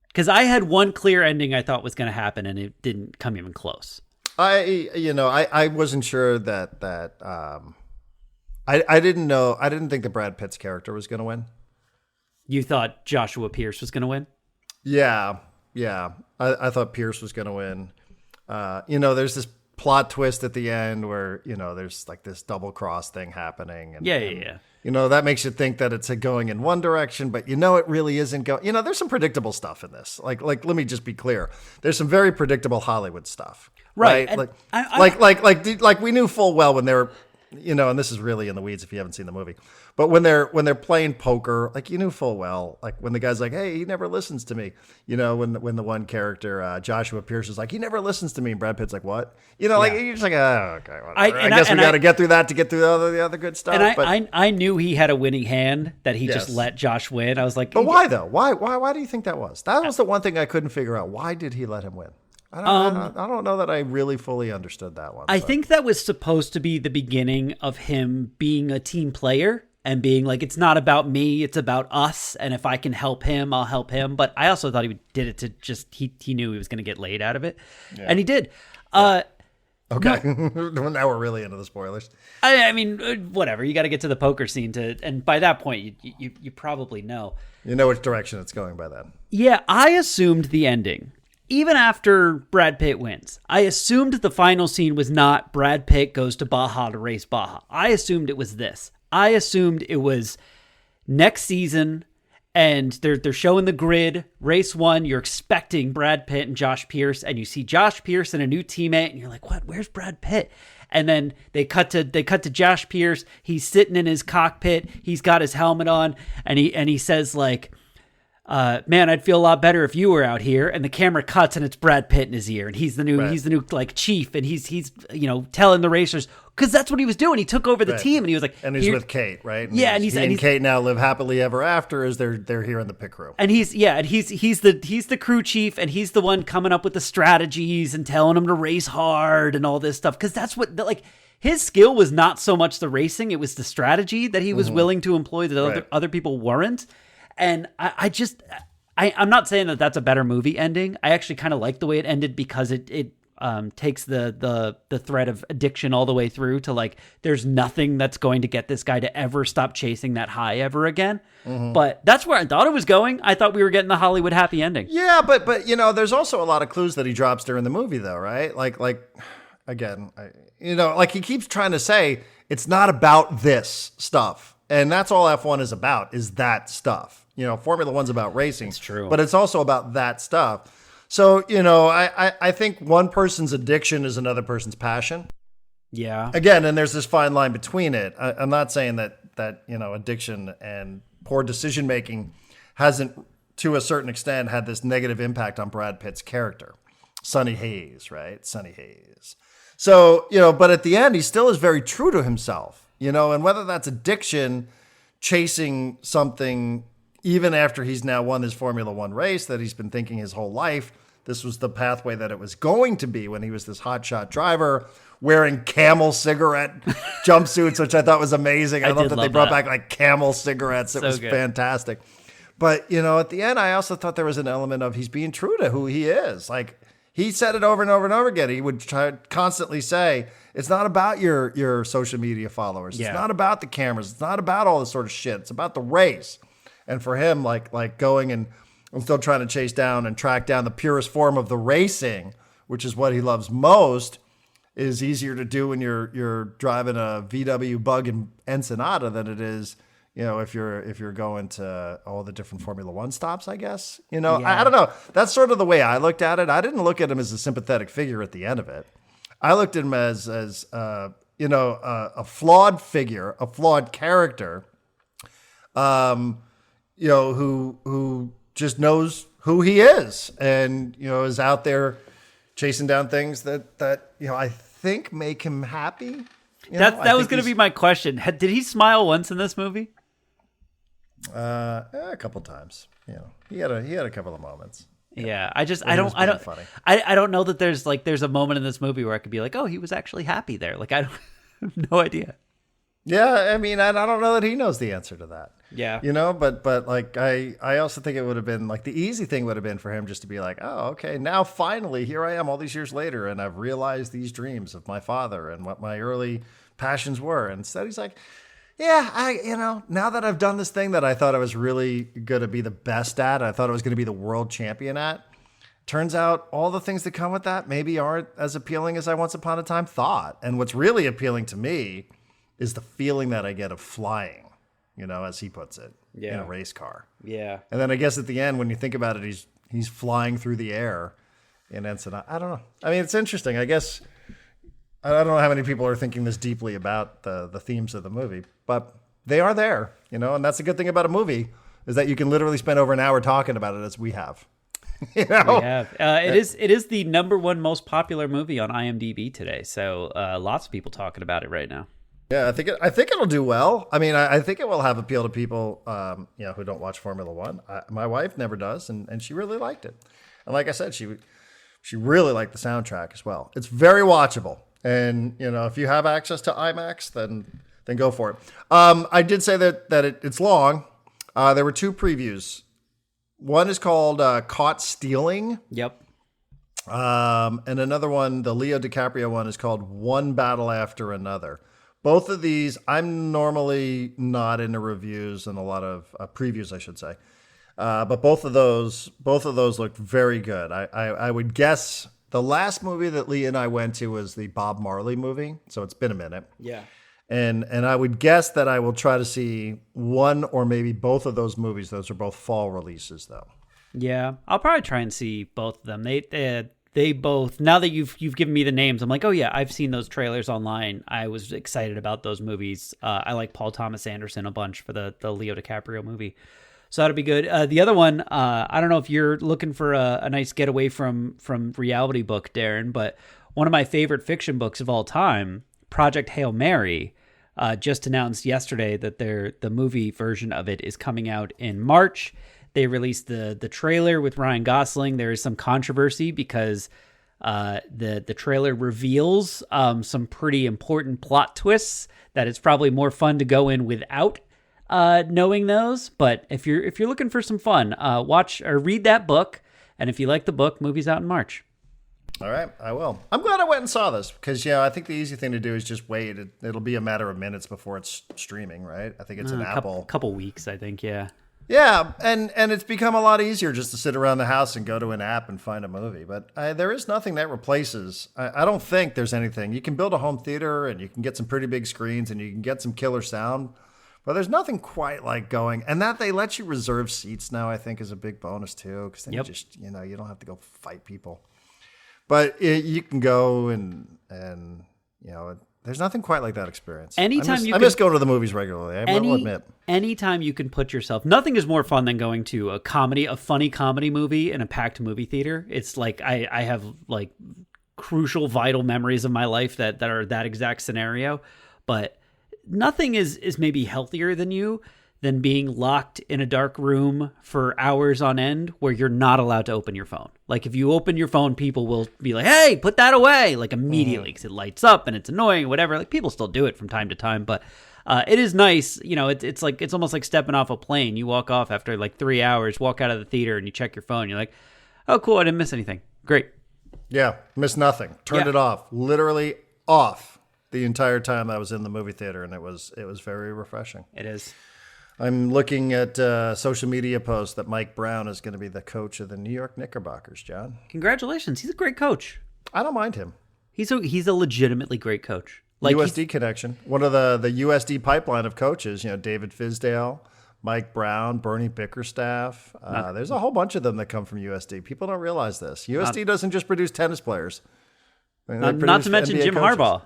Because I had one clear ending I thought was going to happen, and it didn't come even close. I wasn't sure that. I didn't know. I didn't think that Brad Pitt's character was going to win. You thought Joshua Pierce was going to win? Yeah. I thought Pierce was going to win. There's this plot twist at the end where, there's like this double cross thing happening. And, Yeah. That makes you think that it's going in one direction, but it really isn't going. There's some predictable stuff in this. Like, let me just be clear. There's some very predictable Hollywood stuff. Right. Like we knew full well when they were, and this is really in the weeds if you haven't seen the movie, but when they're playing poker, like you knew full well, like when the guy's like, hey, he never listens to me, when the one character, Joshua Pierce is like, he never listens to me. And Brad Pitt's like, what? Like, you're just like, oh, okay, whatever. I guess we got to get through that to get through the other good stuff. And I knew he had a winning hand that he just let Josh win. I was like, but why though? Why do you think that was? That was the one thing I couldn't figure out. Why did he let him win? I don't know that I really fully understood that one. I think that was supposed to be the beginning of him being a team player and being like, it's not about me, it's about us. And if I can help him, I'll help him. But I also thought he did it to just, he knew he was going to get laid out of it. Yeah. And he did. Yeah. Okay. No. Now we're really into the spoilers. I mean, whatever. You got to get to the poker scene and by that point, you probably know. You know which direction it's going by then. Yeah, I assumed the ending. Even after Brad Pitt wins, I assumed the final scene was not Brad Pitt goes to Baja to race Baja. I assumed it was this. I assumed it was next season, and they're showing the grid. Race 1, you're expecting Brad Pitt and Josh Pierce, and you see Josh Pierce and a new teammate, and you're like, what? Where's Brad Pitt? And then they cut to Josh Pierce. He's sitting in his cockpit. He's got his helmet on, and he says like, man, I'd feel a lot better if you were out here. And the camera cuts and it's Brad Pitt in his ear, and he's the new like chief, and he's telling the racers, because that's what he was doing. He took over the team, and he was like, and he's with Kate, right? And yeah, he and Kate now live happily ever after as they're here in the pit crew. And he's the crew chief, and he's the one coming up with the strategies and telling them to race hard and all this stuff, because that's what his skill was not so much the racing, it was the strategy that he was willing to employ that other people weren't. And I'm not saying that that's a better movie ending. I actually kind of like the way it ended because it takes the thread of addiction all the way through to like, there's nothing that's going to get this guy to ever stop chasing that high ever again. Mm-hmm. But that's where I thought it was going. I thought we were getting the Hollywood happy ending. Yeah, but there's also a lot of clues that he drops during the movie though, right? Like again, like he keeps trying to say it's not about this stuff. And that's all F1 is about, is that stuff. Formula One's about racing. It's true. But it's also about that stuff. So, I think one person's addiction is another person's passion. Yeah. Again, and there's this fine line between it. I'm not saying that addiction and poor decision-making hasn't, to a certain extent, had this negative impact on Brad Pitt's character. Sonny Hayes, right? Sonny Hayes. So, but at the end, he still is very true to himself, and whether that's addiction, chasing something, even after he's now won his Formula One race that he's been thinking his whole life, this was the pathway that it was going to be when he was this hotshot driver wearing Camel cigarette jumpsuits, which I thought was amazing. I love that they brought back like Camel cigarettes. It was fantastic. But, at the end, I also thought there was an element of he's being true to who he is. Like, he said it over and over and over again. He would try constantly say, it's not about your social media followers. Yeah. It's not about the cameras. It's not about all this sort of shit. It's about the race. And for him, like going and still trying to chase down and track down the purest form of the racing, which is what he loves most, is easier to do when you're driving a VW Bug in Ensenada than it is, if you're going to all the different Formula One stops, I guess. I don't know. That's sort of the way I looked at it. I didn't look at him as a sympathetic figure at the end of it. I looked at him as a flawed figure, a flawed character, who just knows who he is and, is out there chasing down things that I think make him happy. That was going to be my question. Did he smile once in this movie? A couple times. He had a couple of moments. Yeah, I don't know that there's a moment in this movie where I could be like, oh, he was actually happy there. Like, I have no idea. Yeah, I mean, I don't know that he knows the answer to that. Yeah. But like, I also think it would have been like the easy thing would have been for him just to be like, oh, okay, now finally here I am all these years later and I've realized these dreams of my father and what my early passions were. And instead he's like, yeah, now that I've done this thing that I thought I was really going to be the best at, I thought I was going to be the world champion at, turns out all the things that come with that maybe aren't as appealing as I once upon a time thought. And what's really appealing to me is the feeling that I get of flying, as he puts it, in a race car. Yeah. And then I guess at the end, when you think about it, he's flying through the air in Ensenada. I don't know. I mean, it's interesting. I guess I don't know how many people are thinking this deeply about the themes of the movie, but they are there, and that's a good thing about a movie is that you can literally spend over an hour talking about it as we have. We have. It is the #1 most popular movie on IMDb today. So lots of people talking about it right now. Yeah, I think it'll do well. I mean, I think it will have appeal to people, who don't watch Formula One. My wife never does, and she really liked it. And like I said, she really liked the soundtrack as well. It's very watchable, and if you have access to IMAX, then go for it. I did say that it's long. There were 2 previews. One is called Caught Stealing. Yep. And another one, the Leo DiCaprio one, is called One Battle After Another. Both of these, I'm normally not into reviews and a lot of previews, I should say. But both of those looked very good. I would guess the last movie that Lee and I went to was the Bob Marley movie. So it's been a minute. Yeah. And I would guess that I will try to see one or maybe both of those movies. Those are both fall releases, though. Yeah, I'll probably try and see both of them. They both, now that you've given me the names, I'm like, oh yeah, I've seen those trailers online. I was excited about those movies. I like Paul Thomas Anderson a bunch for the Leo DiCaprio movie. So that'll be good. The other one, I don't know if you're looking for a nice getaway from reality book, Darren, but one of my favorite fiction books of all time, Project Hail Mary, just announced yesterday that the movie version of it is coming out in March. They released the trailer with Ryan Gosling. There is some controversy because the trailer reveals some pretty important plot twists that it's probably more fun to go in without knowing those. But if you're looking for some fun, watch or read that book. And if you like the book, movie's out in March. All right, I will. I'm glad I went and saw this because, I think the easy thing to do is just wait. It'll be a matter of minutes before it's streaming, right? I think it's an Apple. Couple weeks, I think, yeah. Yeah, and it's become a lot easier just to sit around the house and go to an app and find a movie. But there is nothing that replaces. I don't think there's anything. You can build a home theater and you can get some pretty big screens and you can get some killer sound. But there's nothing quite like going. And that they let you reserve seats now, I think, is a big bonus, too. Because then you just, you don't have to go fight people. But you can go and there's nothing quite like that experience. I miss going to the movies regularly. I will admit. Anytime you can put yourself, nothing is more fun than going to a funny comedy movie in a packed movie theater. It's like I have like crucial, vital memories of my life that are that exact scenario. But nothing is maybe healthier than being locked in a dark room for hours on end where you're not allowed to open your phone. Like if you open your phone, people will be like, hey, put that away, like immediately because it lights up and it's annoying, whatever. Like people still do it from time to time, but It is nice, it's almost like stepping off a plane. You walk off after like 3 hours, walk out of the theater, and you check your phone. You're like, oh, cool, I didn't miss anything. Great. Yeah, missed nothing. Turned it off, literally off the entire time I was in the movie theater, and it was very refreshing. It is. I'm looking at social media posts that Mike Brown is going to be the coach of the New York Knickerbockers, John. Congratulations. He's a great coach. I don't mind him. He's a legitimately great coach. USD connection. One of the USD pipeline of coaches, David Fizdale, Mike Brown, Bernie Bickerstaff. There's a whole bunch of them that come from USD. People don't realize this. USD doesn't just produce tennis players. Not to mention Jim Harbaugh.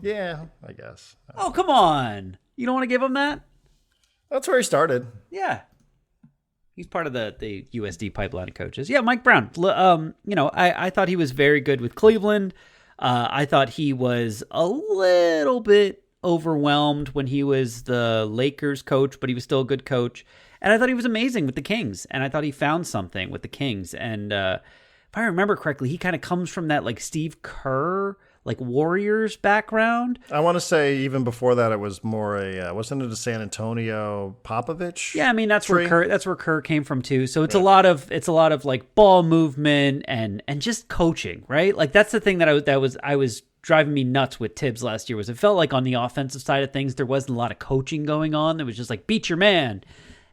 Yeah, I guess. Oh, come on. You don't want to give him that? That's where he started. Yeah. He's part of the USD pipeline of coaches. Yeah, Mike Brown. I thought he was very good with Cleveland. I thought he was a little bit overwhelmed when he was the Lakers coach, but he was still a good coach. And I thought he was amazing with the Kings. And I thought he found something with the Kings. And if I remember correctly, he kind of comes from that like Steve Kerr, like Warriors background. I want to say even before that, it was more wasn't it a San Antonio Popovich? Yeah, I mean that's where Kerr came from too. So it's a lot of like ball movement and just coaching, right? Like that's the thing that I was driving me nuts with Tibbs last year was it felt like on the offensive side of things there wasn't a lot of coaching going on. There was just like beat your man,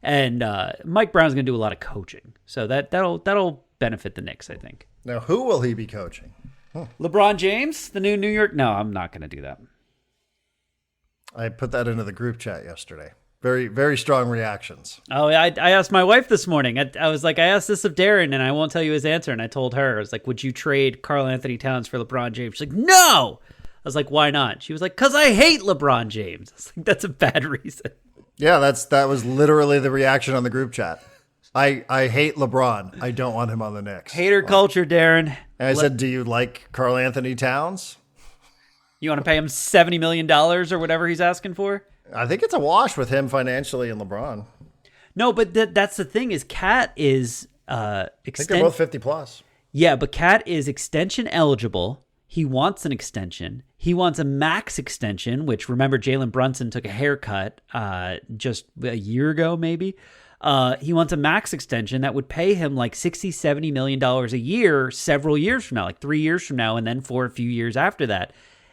and Mike Brown's going to do a lot of coaching, so that'll benefit the Knicks, I think. Now, who will he be coaching? LeBron James, the new New York. No, I'm not going to do that. I put that into the group chat yesterday. Very, very strong reactions. Oh, I asked my wife this morning. I was like, I asked this of Darren, and I won't tell you his answer. And I told her, I was like, would you trade Karl Anthony Towns for LeBron James? She's like, no. I was like, why not? She was like, because I hate LeBron James. I was like, that's a bad reason. Yeah, that was literally the reaction on the group chat. I hate LeBron. I don't want him on the Knicks. Hater culture, Darren. And I said, do you like Karl Anthony Towns? You want to pay him $70 million or whatever he's asking for? I think it's a wash with him financially and LeBron. No, but that's the thing is Cat is I think they're both 50 plus. Yeah, but Cat is extension eligible. He wants an extension. He wants a max extension, which remember Jalen Brunson took a haircut just a year ago, maybe. He wants a max extension that would pay him like $60-70 million a year several years from now, like 3 years from now, and then for a few years after that.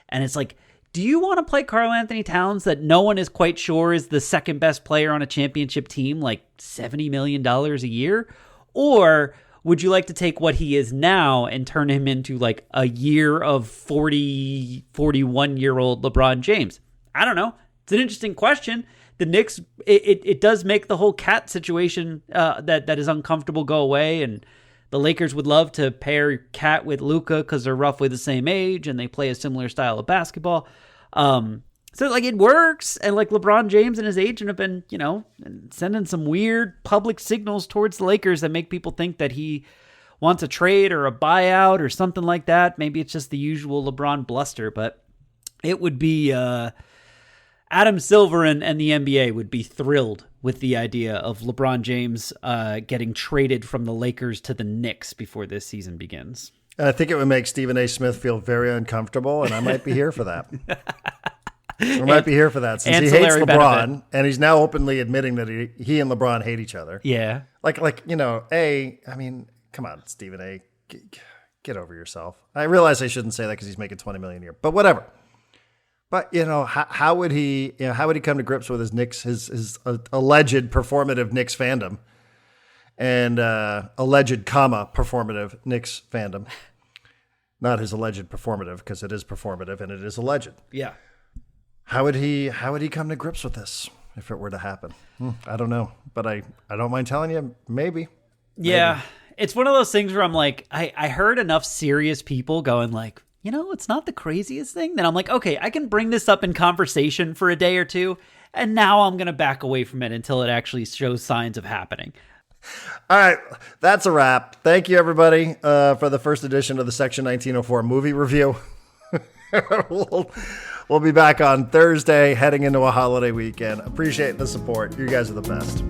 And it's like, do you want to play Karl Anthony Towns that no one is quite sure is the second best player on a championship team, like $70 million a year? Or would you like to take what he is now and turn him into like a year of 41-year-old LeBron James? I don't know. It's an interesting question. The Knicks, it does make the whole Cat situation that is uncomfortable go away, and the Lakers would love to pair Cat with Luka because they're roughly the same age and they play a similar style of basketball. So like it works, and like LeBron James and his agent have been, sending some weird public signals towards the Lakers that make people think that he wants a trade or a buyout or something like that. Maybe it's just the usual LeBron bluster, but it would be Adam Silver and the NBA would be thrilled with the idea of LeBron James getting traded from the Lakers to the Knicks before this season begins. And I think it would make Stephen A. Smith feel very uncomfortable, and I might be here for that. I might be here for that since he hates LeBron, benefit. And he's now openly admitting that he and LeBron hate each other. Yeah. I mean, come on, Stephen A. Get over yourself. I realize I shouldn't say that because he's making $20 million a year, but whatever. But how would he come to grips with his Knicks, his alleged performative Knicks fandom, and alleged performative Knicks fandom, not his alleged performative because it is performative and it is alleged. Yeah. How would he come to grips with this if it were to happen? I don't know, but I don't mind telling you, maybe. Yeah, it's one of those things where I'm like, I heard enough serious people going like, it's not the craziest thing. Then I'm like, okay, I can bring this up in conversation for a day or two, and now I'm going to back away from it until it actually shows signs of happening. All right, that's a wrap. Thank you, everybody, for the first edition of the Section 1904 movie review. We'll be back on Thursday, heading into a holiday weekend. Appreciate the support. You guys are the best.